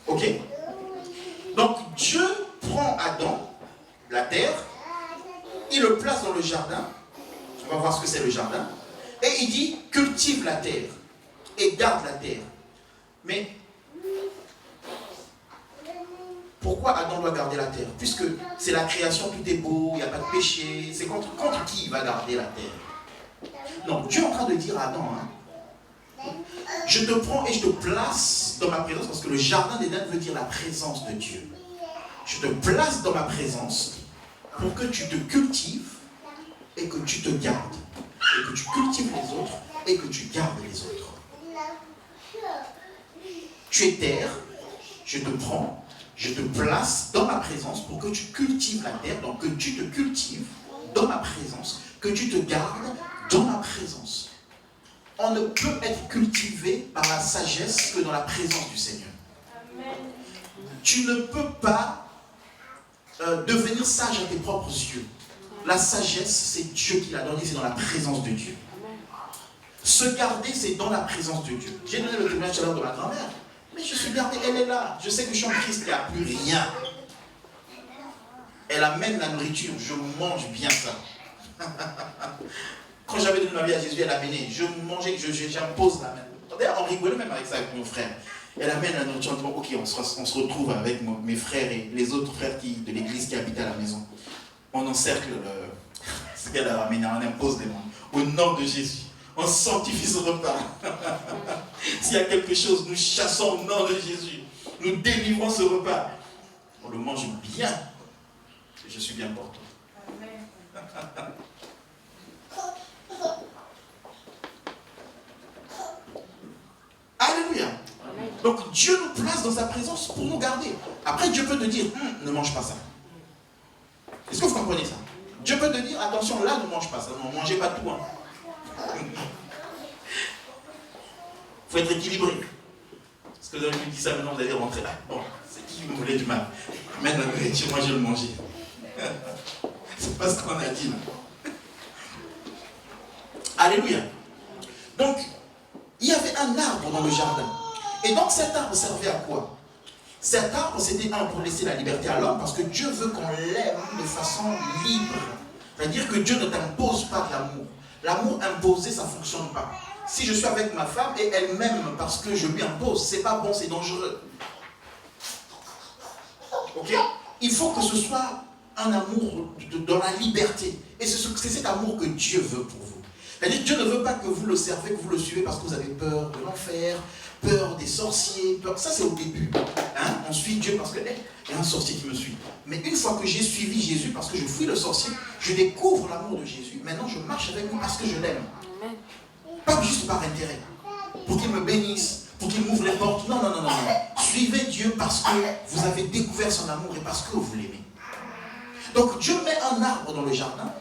Ok? Donc Dieu prend Adam, la terre, il le place dans le jardin. On va voir ce que c'est le jardin. Et il dit, cultive la terre et garde la terre. Mais pourquoi Adam doit garder la terre? Puisque c'est la création, tout est beau, il n'y a pas de péché. C'est contre qui il va garder la terre? Non, Dieu est en train de dire à Adam, je te prends et je te place dans ma présence, parce que le jardin d'Éden veut dire la présence de Dieu. Je te place dans ma présence pour que tu te cultives et que tu te gardes. Et que tu cultives les autres et que tu gardes les autres. Tu es terre, je te prends, je te place dans ma présence pour que tu cultives la terre, donc que tu te cultives dans ma présence, que tu te gardes dans ma présence. On ne peut être cultivé par la sagesse que dans la présence du Seigneur. Amen. Tu ne peux pas devenir sage à tes propres yeux. La sagesse, c'est Dieu qui l'a donné, c'est dans la présence de Dieu. Se garder, c'est dans la présence de Dieu. J'ai donné le témoignage tout à l'heure de ma grand-mère. Mais je suis gardé, elle est là. Je sais que je suis en Christ, il n'y a plus rien. Elle amène la nourriture, je mange bien ça. Quand j'avais donné ma vie à Jésus, elle amenait. Je mangeais, j'impose la main. D'ailleurs, on rigolait même avec ça avec mon frère. Elle amène la nourriture, on dit, ok, on se retrouve avec mes frères et les autres frères de l'église qui habitaient à la maison. On encercle ce qu'elle a ramené, on impose des mains. Au nom de Jésus, on sanctifie ce repas. S'il y a quelque chose, nous chassons au nom de Jésus. Nous délivrons ce repas. On le mange bien. Et je suis bien pour toi. Amen. Alléluia. Donc Dieu nous place dans sa présence pour nous garder. Après Dieu peut te dire, ne mange pas ça. Est-ce que vous comprenez ça? Dieu peut te dire, attention, là ne mange pas ça. Ne mangez pas tout. Il faut être équilibré. Est-ce que vous avez dit ça maintenant, vous allez rentrer là? Bon, c'est qui me voulait du mal? Mais la nourriture, moi je vais le manger. C'est pas ce qu'on a dit là. Alléluia. Donc, il y avait un arbre dans le jardin. Et donc cet arbre servait à quoi? Cet arbre, c'était un pour laisser la liberté à l'homme, parce que Dieu veut qu'on l'aime de façon libre. C'est-à-dire que Dieu ne t'impose pas de l'amour. L'amour imposé, ça ne fonctionne pas. Si je suis avec ma femme et elle m'aime parce que je lui impose, c'est pas bon, c'est dangereux. Ok? Il faut que ce soit un amour dans la liberté. Et c'est cet amour que Dieu veut pour vous. C'est-à-dire que Dieu ne veut pas que vous le servez, que vous le suivez parce que vous avez peur de l'enfer, peur des sorciers, peur. Ça c'est au début. Hein? On suit Dieu parce qu'il y a un sorcier qui me suit. Mais une fois que j'ai suivi Jésus parce que je fuis le sorcier, je découvre l'amour de Jésus. Maintenant je marche avec lui parce que je l'aime. Pas juste par intérêt. Pour qu'il me bénisse, pour qu'il m'ouvre les portes. Non, non, non, non, non. Suivez Dieu parce que vous avez découvert son amour et parce que vous l'aimez. Donc Dieu met un arbre dans le jardin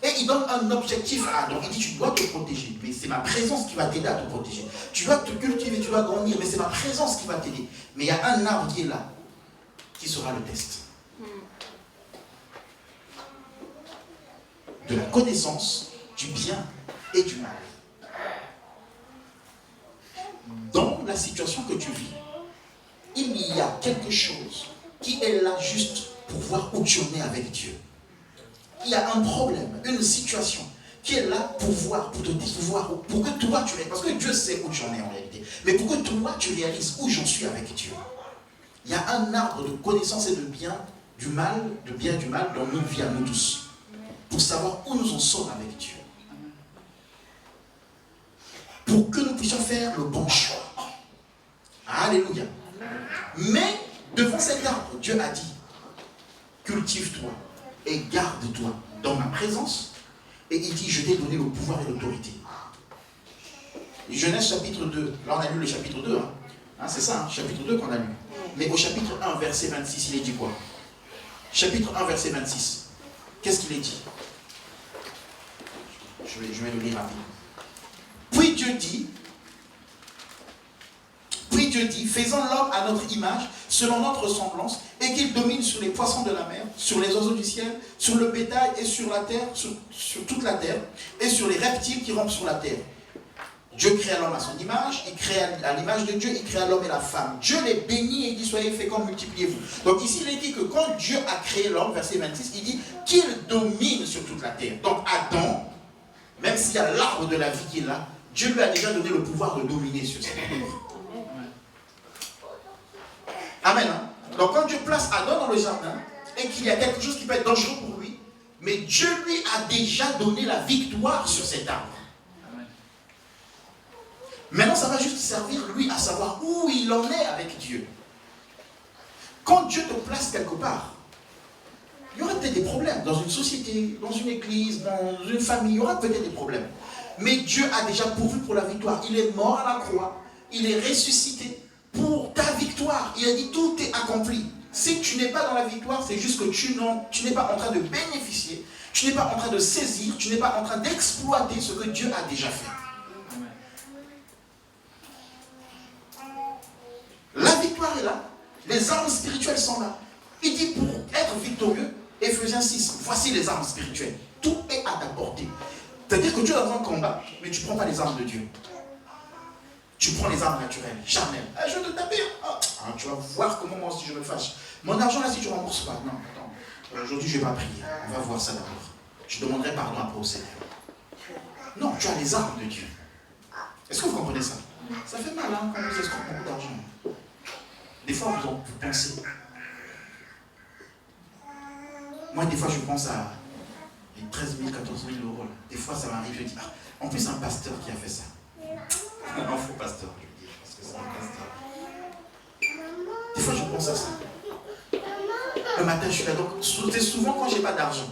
et il donne un objectif à Adam. Il dit, tu dois te protéger, mais c'est ma présence qui va t'aider à te protéger. Tu dois te cultiver, tu dois grandir, mais c'est ma présence qui va t'aider. Mais il y a un arbre qui est là, qui sera le test. De la connaissance, du bien et du mal. Dans la situation que tu vis, il y a quelque chose qui est là juste pour voir où tu en es avec Dieu. Il y a un problème, une situation qui est là pour voir, pour te voir, pour que toi tu réalises, parce que Dieu sait où tu en es en réalité, mais pour que toi tu réalises où j'en suis avec Dieu. Il y a un arbre de connaissance et de bien, du mal, de bien et du mal dans notre vie à nous tous, pour savoir où nous en sommes avec Dieu. Pour que nous puissions faire le bon choix. Alléluia. Mais devant cet arbre, Dieu a dit, cultive-toi et garde-toi dans ma présence. Et il dit, je t'ai donné le pouvoir et l'autorité. Genèse chapitre 2. Là, on a lu le chapitre 2. Hein, c'est ça, chapitre 2 qu'on a lu. Mais au chapitre 1, verset 26, il est dit quoi? Chapitre 1, verset 26. Qu'est-ce qu'il est dit? Je vais le lire rapidement. Puis Dieu dit, faisons l'homme à notre image, selon notre ressemblance, et qu'il domine sur les poissons de la mer, sur les oiseaux du ciel, sur le bétail et sur la terre, sur toute la terre, et sur les reptiles qui rampent sur la terre. Dieu créa l'homme à son image, il créa à l'image de Dieu, il créa l'homme et la femme. Dieu les bénit et dit, soyez féconds, multipliez-vous. Donc ici, il est dit que quand Dieu a créé l'homme, verset 26, il dit qu'il domine sur toute la terre. Donc Adam, même s'il y a l'arbre de la vie qui est là, Dieu lui a déjà donné le pouvoir de dominer sur cette terre. Amen. Hein? Donc quand Dieu place Adam dans le jardin, et qu'il y a quelque chose qui peut être dangereux pour lui, mais Dieu lui a déjà donné la victoire sur cet arbre. Maintenant, ça va juste servir, lui, à savoir où il en est avec Dieu. Quand Dieu te place quelque part, il y aura peut-être des problèmes dans une société, dans une église, dans une famille, il y aura peut-être des problèmes. Mais Dieu a déjà pourvu pour la victoire. Il est mort à la croix, il est ressuscité pour ta victoire. Il a dit tout est accompli. Si tu n'es pas dans la victoire, c'est juste que tu n'es pas en train de bénéficier, tu n'es pas en train de saisir, tu n'es pas en train d'exploiter ce que Dieu a déjà fait. La victoire est là, les armes spirituelles sont là. Il dit pour être victorieux, Éphésiens 6, voici les armes spirituelles. Tout est à ta portée. C'est-à-dire que tu es dans un combat, mais tu ne prends pas les armes de Dieu. Tu prends les armes naturelles, charnelles. Ah, je vais te taper. Tu vas voir comment moi aussi je me fâche. Mon argent là, si tu ne rembourses pas. Non, attends. Aujourd'hui, je ne vais pas prier. On va voir ça d'abord. Je demanderai pardon après au Seigneur. Non, tu as les armes de Dieu. Est-ce que vous comprenez ça? Ça fait mal hein, quand vous escroquez beaucoup d'argent. Des fois, vous pensez. Moi, des fois, je pense à les 13 000, 14 000 euros. Là. Des fois, ça m'arrive, je dis, en plus, un pasteur qui a fait ça. Un faux pasteur, je veux dire, parce que c'est un pasteur. Des fois, je pense à ça. Le matin, je suis là. Donc, c'est souvent quand je n'ai pas d'argent.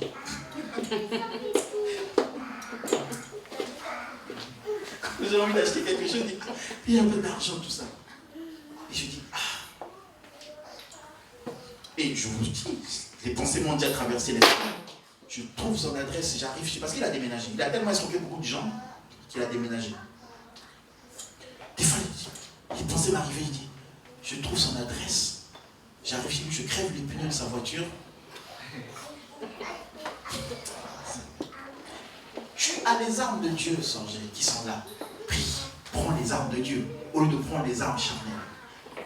Quand j'ai envie d'acheter quelque chose, je dis, il y a un peu d'argent, tout ça. Et je dis, Et je vous dis, les pensées m'ont déjà traversé l'esprit. Je trouve son adresse, j'arrive, parce qu'il a déménagé. Il a tellement escroqué beaucoup de gens qu'il a déménagé. Des fois, les pensées m'arrivaient, il dit, je trouve son adresse. J'arrive chez lui, je crève les pneus de sa voiture. Tu as les armes de Dieu, Sorgé, qui sont là. Prie, prends les armes de Dieu, au lieu de prendre les armes charnelles.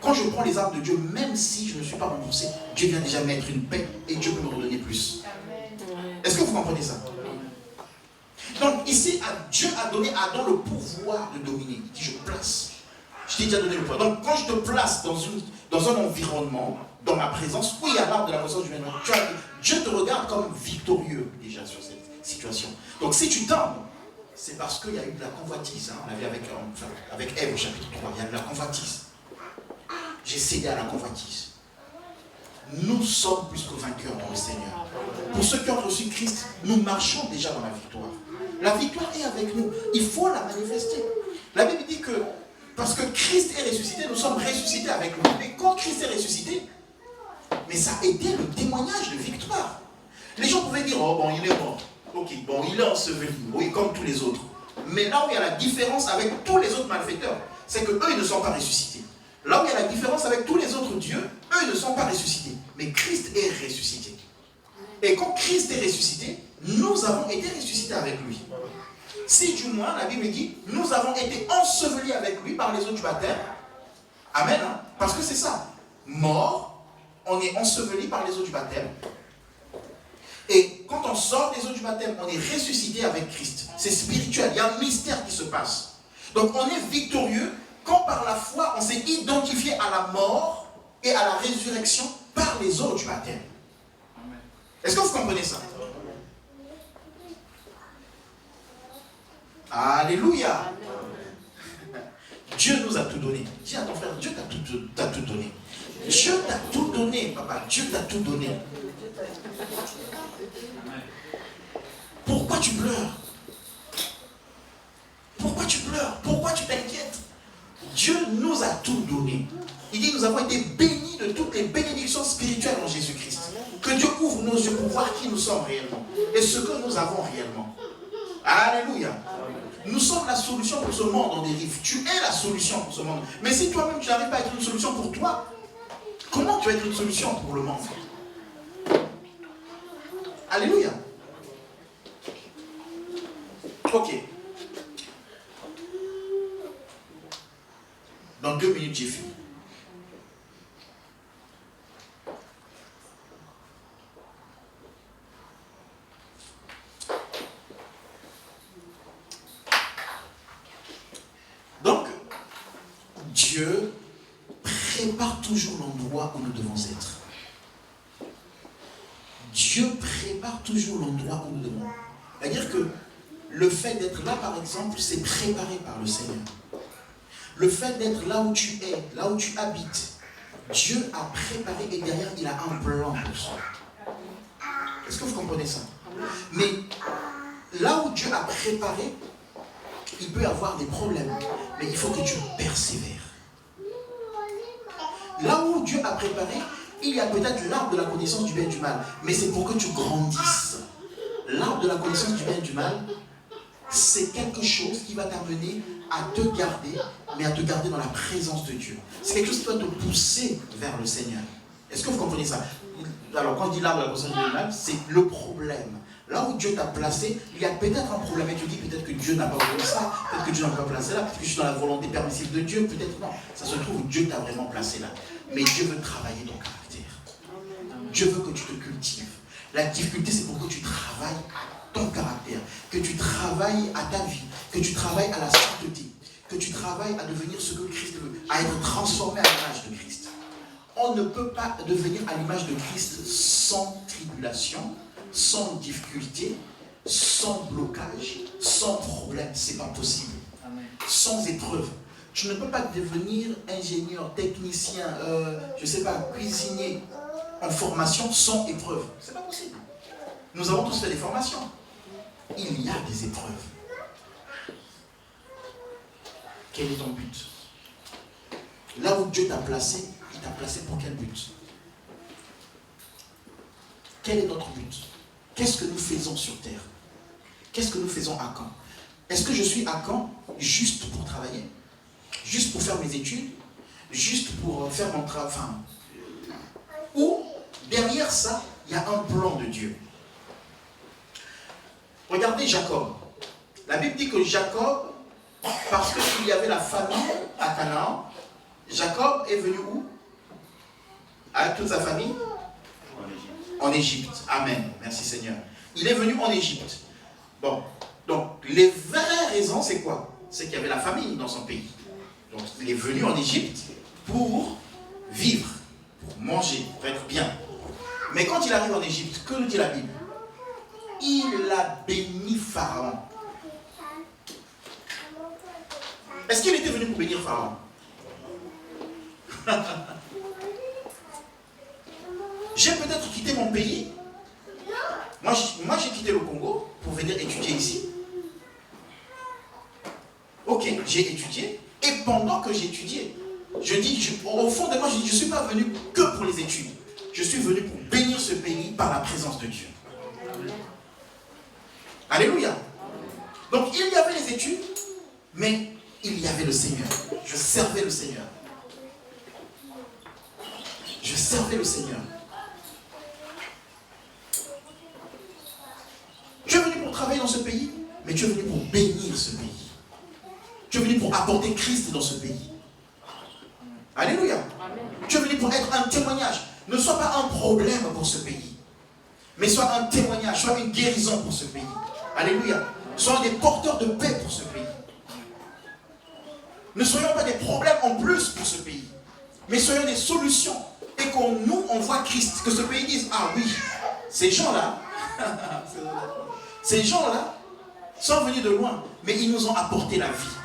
Quand je prends les armes de Dieu, même si je ne suis pas remboursé, Dieu vient déjà mettre une paix et Dieu peut me redonner plus. Est-ce que vous comprenez ça? ici, Dieu a donné à Adam le pouvoir de dominer. Il dit, je place. Je t'ai déjà donné le pouvoir. Donc, quand je te place dans un environnement, dans ma présence, où il y a l'arbre de la connaissance du bien et du mal, Dieu te regarde comme victorieux déjà sur cette situation. Donc, si tu tombes, c'est parce qu'il y a eu de la convoitise. Hein. On l'avait avec Ève au chapitre 3. Il y a de la convoitise. J'ai cédé à la convoitise. Nous sommes plus que vainqueurs dans le Seigneur. Pour ceux qui ont reçu Christ, nous marchons déjà dans la victoire. La victoire est avec nous. Il faut la manifester. La Bible dit que parce que Christ est ressuscité, nous sommes ressuscités avec lui. Mais quand Christ est ressuscité, mais ça a été le témoignage de victoire. Les gens pouvaient dire, oh bon, il est mort. Ok, bon, il est enseveli. Oui, comme tous les autres. Mais là où il y a la différence avec tous les autres malfaiteurs, c'est qu'eux, ils ne sont pas ressuscités. Là où il y a la différence avec tous les autres dieux, eux, ils ne sont pas ressuscités. Mais Christ est ressuscité. Et quand Christ est ressuscité, nous avons été ressuscités avec lui. Si du moins, la Bible dit, nous avons été ensevelis avec lui par les eaux du baptême. Amen. Hein? Parce que c'est ça. Mort, on est enseveli par les eaux du baptême. Et quand on sort des eaux du baptême, on est ressuscité avec Christ. C'est spirituel, il y a un mystère qui se passe. Donc on est victorieux quand par la foi, on s'est identifié à la mort et à la résurrection par les eaux du baptême. Est-ce que vous comprenez ça? Alléluia. Dieu nous a tout donné. Dis à ton frère, Dieu t'a tout donné. Dieu t'a tout donné, papa. Dieu t'a tout donné. Pourquoi tu pleures? Pourquoi tu pleures? Pourquoi tu t'inquiètes? Dieu nous a tout donné. Il dit, nous avons été bénis de toutes les bénédictions spirituelles en Jésus-Christ. Que Dieu ouvre nos yeux pour voir qui nous sommes réellement et ce que nous avons réellement. Alléluia. Nous sommes la solution pour ce monde en dérive. Tu es la solution pour ce monde. Mais si toi-même tu n'arrives pas à être une solution pour toi, comment tu vas être une solution pour le monde? Alléluia. Ok. Dans 2 minutes, j'ai fini. Donc, Dieu prépare toujours l'endroit où nous devons être. Dieu prépare toujours l'endroit où nous devons être. C'est-à-dire que le fait d'être là, par exemple, c'est préparé par le Seigneur. Le fait d'être là où tu es, là où tu habites, Dieu a préparé et derrière, il a un plan pour ça. Est-ce que vous comprenez ça? Mais là où Dieu a préparé, il peut y avoir des problèmes, mais il faut que tu persévères. Là où Dieu a préparé, il y a peut-être l'arbre de la connaissance du bien et du mal, mais c'est pour que tu grandisses. L'arbre de la connaissance du bien et du mal, c'est quelque chose qui va t'amener à te garder, mais à te garder dans la présence de Dieu. C'est quelque chose qui va te pousser vers le Seigneur. Est-ce que vous comprenez ça? Alors, quand je dis l'arbre de la connaissance du bien et du mal, c'est le problème. Là où Dieu t'a placé, il y a peut-être un problème. Et tu dis peut-être que Dieu n'a pas voulu ça, peut-être que Dieu n'a pas placé là, peut-être que je suis dans la volonté permissive de Dieu, peut-être non. Ça se trouve, Dieu t'a vraiment placé là. Mais Dieu veut travailler ton caractère. Dieu veut que tu te cultives. La difficulté, c'est pour que tu travailles à ton caractère, que tu travailles à ta vie, que tu travailles à la sainteté, que tu travailles à devenir ce que Christ veut, à être transformé à l'image de Christ. On ne peut pas devenir à l'image de Christ sans tribulation, sans difficulté, sans blocage, sans problème. C'est pas possible. Amen. Sans épreuve. Tu ne peux pas devenir ingénieur, technicien, je ne sais pas, cuisinier en formation sans épreuve. C'est pas possible. Nous avons tous fait des formations. Il y a des épreuves. Quel est ton but? Là où Dieu t'a placé, il t'a placé pour quel but? Quel est notre but? Qu'est-ce que nous faisons sur terre? Qu'est-ce que nous faisons à Caen? Est-ce que je suis à Caen juste pour travailler? Juste pour faire mes études? Juste pour faire mon travail? Ou derrière ça, il y a un plan de Dieu. Regardez Jacob. La Bible dit que Jacob, parce qu'il y avait la famine à Canaan, Jacob est venu où? Avec toute sa famille? En Égypte. Amen. Merci Seigneur. Il est venu en Égypte. Bon. Donc, les vraies raisons, c'est quoi? C'est qu'il y avait la famine dans son pays. Donc il est venu en Égypte pour vivre, pour manger, pour être bien. Mais quand il arrive en Égypte, que nous dit la Bible? Il a béni Pharaon. Est-ce qu'il était venu pour bénir Pharaon? J'ai peut-être quitté mon pays. Moi, j'ai quitté le Congo pour venir étudier ici. Ok, j'ai étudié. Et pendant que j'étudiais, je dis, au fond de moi, je dis, je ne suis pas venu que pour les études. Je suis venu pour bénir ce pays par la présence de Dieu. Alléluia. Donc, il y avait les études, mais il y avait le Seigneur. Je servais le Seigneur. Je servais le Seigneur. Tu es venu pour travailler dans ce pays, mais tu es venu pour bénir ce pays. Tu es venu pour apporter Christ dans ce pays. Alléluia. Tu es venu pour être un témoignage. Ne sois pas un problème pour ce pays, mais sois un témoignage, sois une guérison pour ce pays. Alléluia. Soyons des porteurs de paix pour ce pays. Ne soyons pas des problèmes en plus pour ce pays, mais soyons des solutions. Et qu'on nous, on voit Christ, que ce pays dise, ah oui, ces gens-là, sont venus de loin, mais ils nous ont apporté la vie.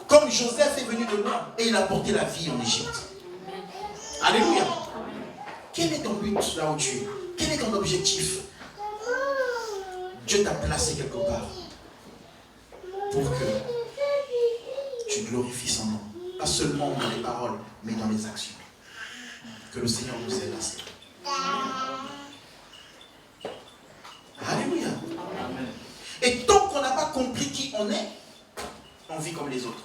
Comme Joseph est venu de loin, et il a apporté la vie en Égypte. Alléluia. Quel est ton but là où tu es? Quel est ton objectif? Dieu t'a placé quelque part pour que tu glorifies son nom. Pas seulement dans les paroles, mais dans les actions. Que le Seigneur nous aide à ça. Alléluia. Et tant qu'on n'a pas compris qui on est, on vit comme les autres.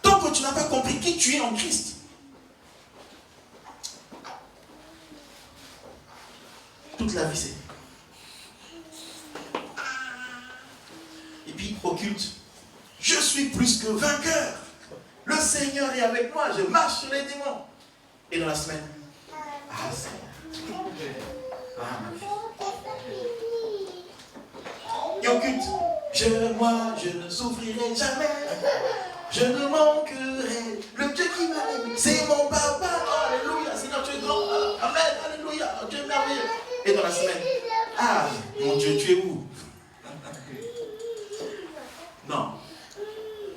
Tant que tu n'as pas compris qui tu es en Christ, toute la vie c'est. Et puis au culte, je suis plus que vainqueur. Le Seigneur est avec moi, je marche sur les démons. Et dans la semaine, ah Seigneur, ah ma vie. Et au culte, moi je ne souffrirai jamais, je ne manquerai. Le Dieu qui m'aime, c'est mon papa. Alléluia, Seigneur, tu es grand. Amen, alléluia, Dieu est merveilleux. Et dans la semaine, ah mon Dieu, tu es où? Non.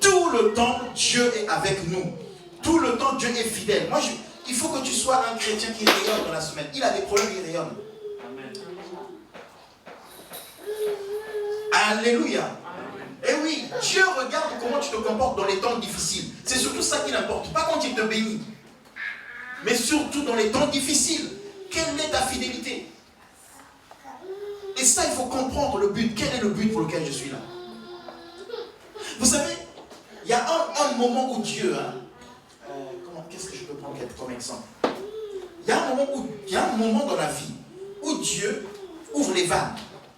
Tout le temps, Dieu est avec nous. Tout le temps, Dieu est fidèle. Moi, il faut que tu sois un chrétien qui rayonne dans la semaine. Il a des problèmes, il rayonne. Amen. Alléluia. Et oui, Dieu regarde comment tu te comportes dans les temps difficiles. C'est surtout ça qui l'importe. Pas quand il te bénit, mais surtout dans les temps difficiles. Quelle est ta fidélité? Et ça, il faut comprendre le but. Quel est le but pour lequel je suis là? Vous savez, il y a un moment où Dieu, qu'est-ce que je peux prendre comme exemple? Il y a un moment dans la vie où Dieu ouvre les vannes.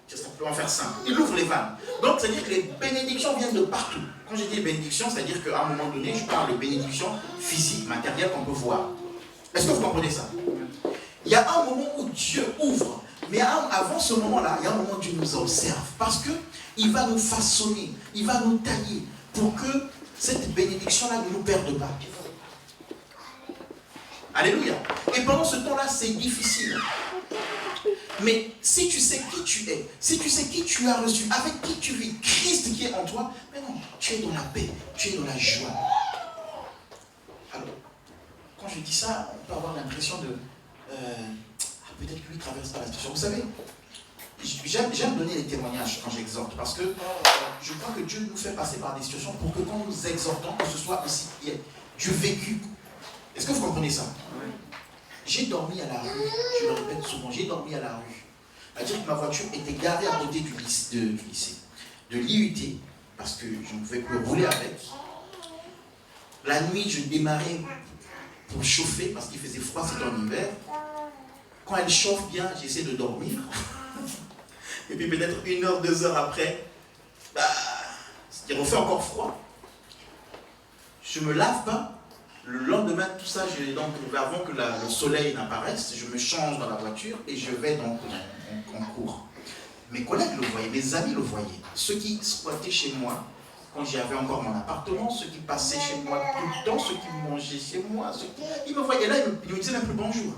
Je vais simplement faire simple. Il ouvre les vannes. Donc, c'est-à-dire que les bénédictions viennent de partout. Quand je dis bénédictions, c'est-à-dire qu'à un moment donné, je parle de bénédictions physiques, matérielles qu'on peut voir. Est-ce que vous comprenez ça? Il y a un moment où Dieu ouvre. Mais avant ce moment-là, il y a un moment où Dieu nous observe. Parce qu'il va nous façonner, il va nous tailler pour que cette bénédiction-là ne nous perde pas. Alléluia. Et pendant ce temps-là, c'est difficile. Mais si tu sais qui tu es, si tu sais qui tu as reçu, avec qui tu vis, Christ qui est en toi, mais non, tu es dans la paix, tu es dans la joie. Alors, quand je dis ça, on peut avoir l'impression de... peut-être que lui traverse pas la situation. Vous savez, j'aime donner les témoignages quand j'exhorte, parce que je crois que Dieu nous fait passer par des situations pour que quand nous exhortons, que ce soit aussi du vécu. Est-ce que vous comprenez ça? Oui. J'ai dormi à la rue, je le répète souvent, j'ai dormi à la rue. C'est-à-dire que ma voiture était garée à côté du lycée, de l'IUT, parce que je ne pouvais plus rouler avec. La nuit, je démarrais pour chauffer, parce qu'il faisait froid, c'était en hiver. Quand elle chauffe bien, j'essaie de dormir. Et puis peut-être 1 heure, 2 heures après, il refait encore froid. Je ne me lave pas. Le lendemain, tout ça, donc, avant que le soleil n'apparaisse, je me change dans la voiture et je vais donc en cours. Mes collègues le voyaient, mes amis le voyaient. Ceux qui squattaient chez moi, quand j'avais encore mon appartement, ceux qui passaient chez moi tout le temps, ceux qui mangeaient chez moi, ils me voyaient là, ils me disaient même plus bonjour.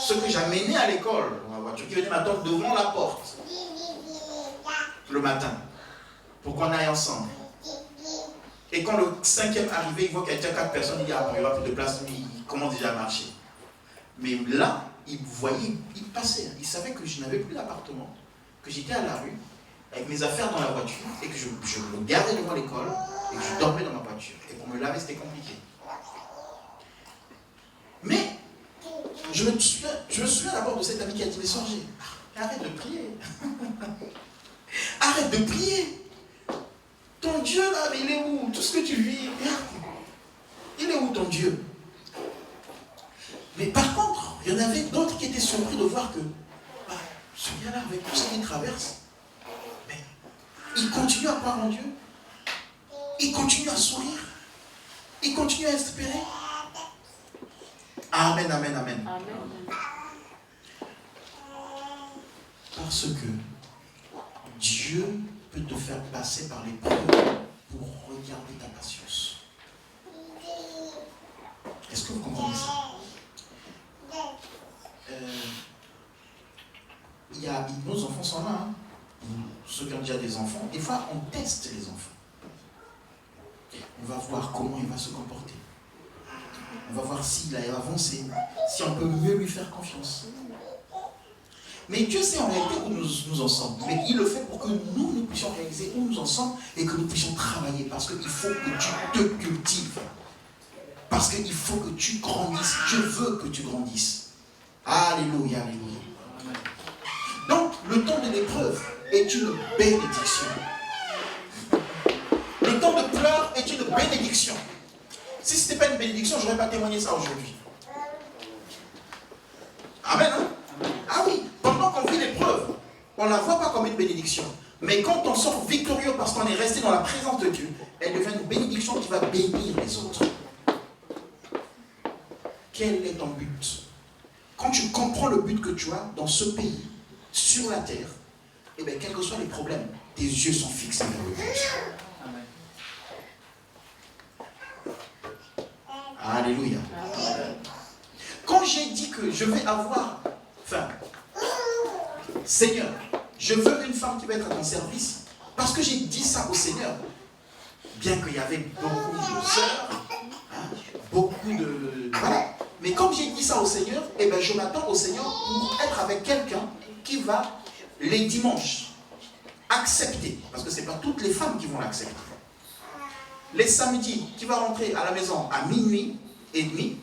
Ceux que j'amenais à l'école, dans la voiture, qui venaient m'attendre devant la porte le matin, pour qu'on aille ensemble. Et quand le 5e arrivait, il voit qu'il y a déjà 4 personnes, il dit, ah, il n'y aura plus de place, il commence déjà à marcher. Mais là, il voyait, il passait, il savait que je n'avais plus d'appartement, que j'étais à la rue, avec mes affaires dans la voiture, et que je me gardais devant l'école, et que je dormais dans ma voiture. Et pour me laver, c'était compliqué. Mais, je me souviens d'abord de cet ami qui a dit, mais Sorgé, arrête de prier. Arrête de prier. Ton Dieu là, mais il est où? Tout ce que tu vis, il est où ton Dieu? Mais par contre, il y en avait d'autres qui étaient surpris de voir que ce gars-là, avec tout ce qu'il traverse, mais il continue à croire en Dieu. Il continue à sourire. Il continue à espérer. Amen, amen, amen. Amen. Parce que Dieu peut te faire passer par l'épreuve pour regarder ta patience. Est-ce que vous comprenez ça? Nos enfants sont là. Hein. Ceux qui ont déjà des enfants, des fois on teste les enfants. On va voir comment il va se comporter. On va voir s'il a avancé, si on peut mieux lui faire confiance. Mais Dieu sait en réalité où nous en sommes. Mais il le fait pour que nous puissions réaliser où nous en sommes et que nous puissions travailler. Parce qu'il faut que tu te cultives. Parce qu'il faut que tu grandisses. Dieu veut que tu grandisses. Alléluia, alléluia. Donc, le temps de l'épreuve est une bénédiction. Le temps de pleurs est une bénédiction. Si ce n'était pas une bénédiction, je n'aurais pas témoigné ça aujourd'hui. Amen, hein? Ah oui, pendant qu'on vit l'épreuve, on ne la voit pas comme une bénédiction. Mais quand on sort victorieux parce qu'on est resté dans la présence de Dieu, elle devient une bénédiction qui va bénir les autres. Quel est ton but? Quand tu comprends le but que tu as dans ce pays, sur la terre, eh bien, quels que soient les problèmes, tes yeux sont fixés vers le but. Amen. Alléluia. Amen. Quand j'ai dit que je vais avoir, Seigneur, je veux une femme qui va être à ton service, parce que j'ai dit ça au Seigneur, bien qu'il y avait beaucoup de sœurs, beaucoup de... Voilà. Mais comme j'ai dit ça au Seigneur, eh bien, je m'attends au Seigneur pour être avec quelqu'un qui va, les dimanches, accepter, parce que ce n'est pas toutes les femmes qui vont l'accepter. Les samedis, qui va rentrer à la maison à minuit et demi,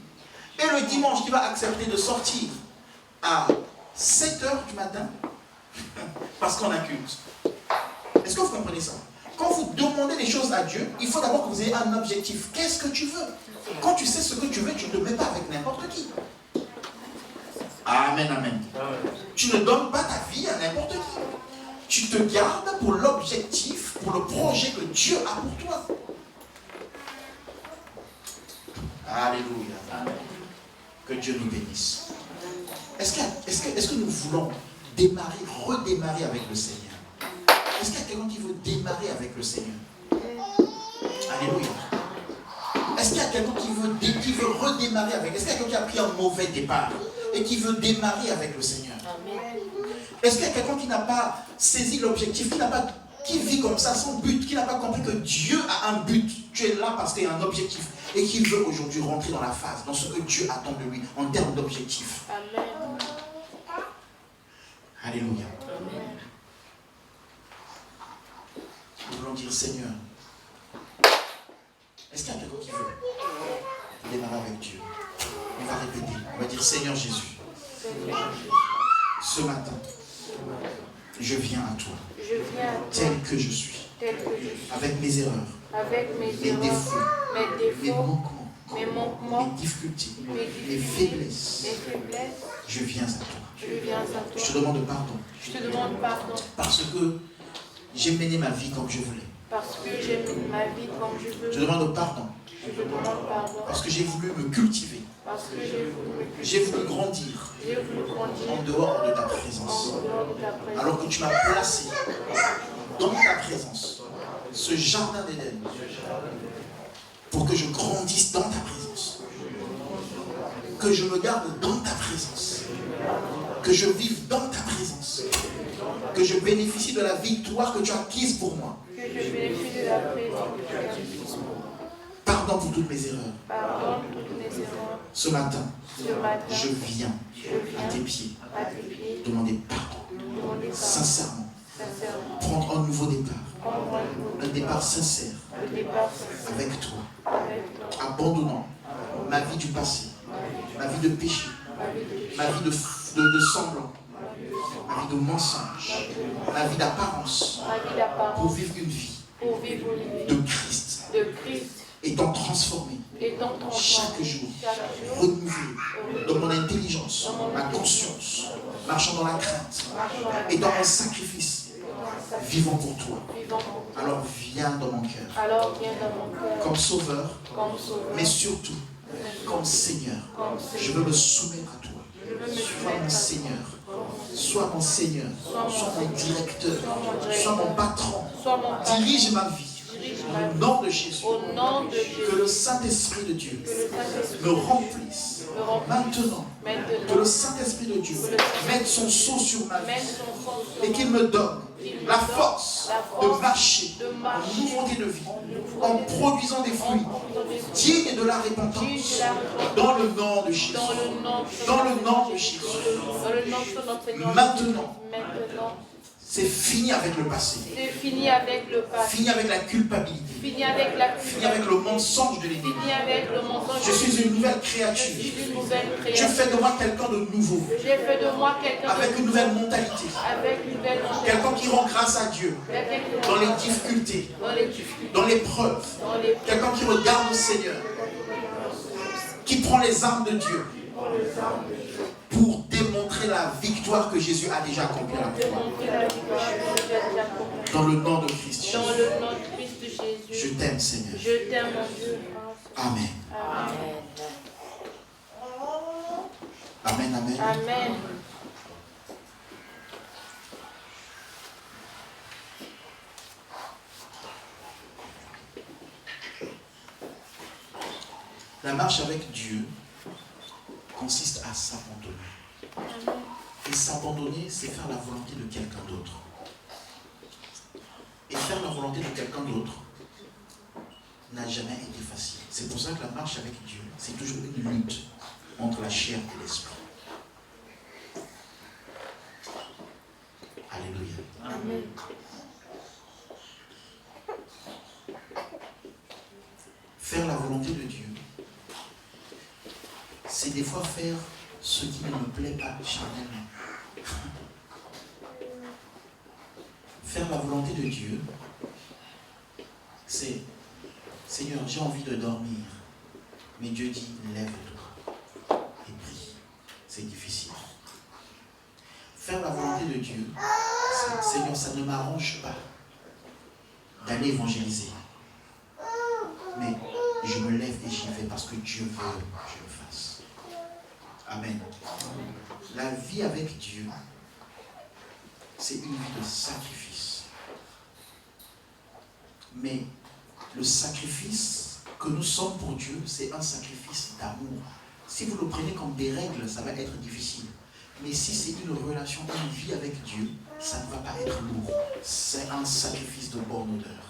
et le dimanche, qui va accepter de sortir à 7h du matin, parce qu'on a culte. Est-ce que vous comprenez ça? Quand vous demandez des choses à Dieu, il faut d'abord que vous ayez un objectif. Qu'est-ce que tu veux? Quand tu sais ce que tu veux, tu ne te mets pas avec n'importe qui. Amen, amen. Tu ne donnes pas ta vie à n'importe qui. Tu te gardes pour l'objectif, pour le projet que Dieu a pour toi. Alléluia. Amen. Que Dieu nous bénisse. Est-ce que nous voulons redémarrer avec le Seigneur? Est-ce qu'il y a quelqu'un qui veut démarrer avec le Seigneur? Alléluia. Est-ce qu'il y a quelqu'un qui veut redémarrer avec? Est-ce qu'il y a quelqu'un qui a pris un mauvais départ et qui veut démarrer avec le Seigneur? Est-ce qu'il y a quelqu'un qui n'a pas saisi l'objectif, qui vit comme ça sans but, qui n'a pas compris que Dieu a un but? Tu es là parce qu'il y a un objectif et qui veut aujourd'hui rentrer dans la phase, dans ce que Dieu attend de lui en termes d'objectif. Amen. Alléluia. Amen. Nous voulons dire Seigneur. Est-ce qu'il y a quelqu'un qui veut démarrer avec Dieu? On va répéter. On va dire Seigneur Jésus. Ce matin, je viens à toi. Tel que je suis. Avec mes erreurs. Mes défauts. Mes manquements. Mes difficultés. Mes faiblesses. Je viens à toi. Je te demande pardon. Parce que j'ai mené ma vie comme je voulais. Parce que j'aime ma vie comme je veux. Je demande pardon. Je demande pardon. Parce que j'ai voulu me cultiver. Parce que j'ai voulu grandir grandir en dehors de ta présence. en dehors de ta présence. Alors que tu m'as placé dans ta présence, ce jardin d'Éden, pour que je grandisse dans ta présence. Que je me garde dans ta présence. Que je vive dans ta présence. Que je bénéficie de la victoire que tu as acquise pour moi. Que je bénéficie de la présence que tu as acquise pour moi. Pardon pour toutes mes erreurs. Pardon pour toutes mes erreurs. Ce matin, je Je viens viens à tes pieds à tes pieds. demander pardon. Demander pardon. Sincèrement. Sincèrement. Prendre un nouveau départ. Prendre un nouveau Un départ sincère le départ sincère avec toi. avec toi. Abandonnant ma vie du passé, ma vie de péché, Ma vie de ma vie de semblant, ma vie de mensonge, ma vie d'apparence, ma vie d'apparence pour vivre une vie pour vivre une de vie Christ, de Christ étant transformé étant chaque transformé jour, chaque jour renouvelé dans mon intelligence, ma conscience, marchant dans la crainte, marchant dans la étant un sacrifice, vivant pour toi. vivant pour toi. Alors viens dans mon cœur, Alors viens dans mon cœur comme sauveur, comme sauveur, mais surtout comme Seigneur. comme Je Seigneur. veux me soumettre à toi. Je veux me Sois soumettre mon à Seigneur. toi. Sois mon Seigneur. Sois mon directeur. Sois mon patron. Sois mon patron. Dirige ma vie. Dirige ma Au vie. nom de Jésus. Au nom de Que Jésus. le Saint-Esprit de Dieu Que le Saint-Esprit me remplisse me remplisse maintenant. Que maintenant. le Saint-Esprit de Dieu mette son sceau sur ma Mette vie son sang sur et qu'il me donne la force de marcher en nouveauté de vie, en produisant des fruits dignes de la repentance dans le nom de Jésus. dans le nom Dans le nom de Jésus. dans le nom de notre Seigneur. Maintenant, Maintenant, c'est fini avec le passé. c'est fini avec le passé. Fini avec la culpabilité. Fini avec la Fini avec le mensonge de l'ennemi. Fini avec le mensonge. Je suis une nouvelle Je créature. suis une nouvelle Tu créature. fais de moi quelqu'un de nouveau, J'ai fait de moi quelqu'un avec une nouvelle mentalité. avec une nouvelle Quelqu'un qui rend grâce à Dieu dans les difficultés, dans les difficultés, dans l'épreuve. dans les Quelqu'un qui regarde le Seigneur, qui prend les armes de Dieu pour démontrer la victoire que Jésus a déjà accomplie à la croix. démontrer la victoire que Dieu a déjà accomplie. Dans le nom de Christ Jésus. Dans le nom de Christ Je Jésus. t'aime, Seigneur. Je t'aime, mon Dieu. Amen. Amen. Amen, amen. Amen. La marche avec Dieu consiste à s'abandonner. Et s'abandonner, c'est faire la volonté de quelqu'un d'autre. Et faire la volonté de quelqu'un d'autre n'a jamais été facile. C'est pour ça que la marche avec Dieu, c'est toujours une lutte entre la chair et l'esprit. Alléluia. Amen. Faire la volonté de Dieu, c'est des fois faire ce qui ne me plaît pas charnellement. Faire la volonté de Dieu, c'est Seigneur, j'ai envie de dormir. Mais Dieu dit, lève-toi et prie. C'est difficile. Faire la volonté de Dieu, c'est Seigneur, ça ne m'arrange pas d'aller évangéliser. Mais je me lève et j'y vais parce que Dieu veut que je le fasse. Amen. La vie avec Dieu, c'est une vie de sacrifice. Mais le sacrifice que nous sommes pour Dieu, c'est un sacrifice d'amour. Si vous le prenez comme des règles, ça va être difficile. Mais si c'est une relation, une vie avec Dieu, ça ne va pas être lourd. C'est un sacrifice de bonne odeur.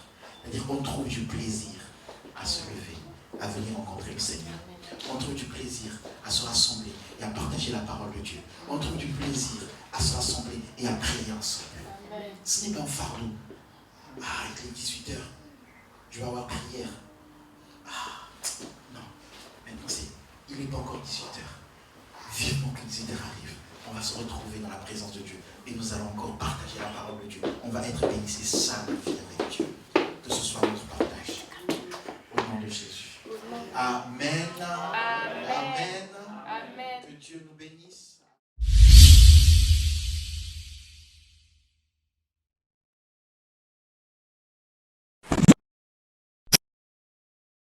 C'est-à-dire qu'on trouve du plaisir à se lever, à venir rencontrer le Seigneur. On trouve du plaisir à se rassembler et à partager la parole de Dieu. On trouve du plaisir à se rassembler et à prier ensemble. Ce n'est pas un fardeau. Ah, il est 18h. Je vais avoir prié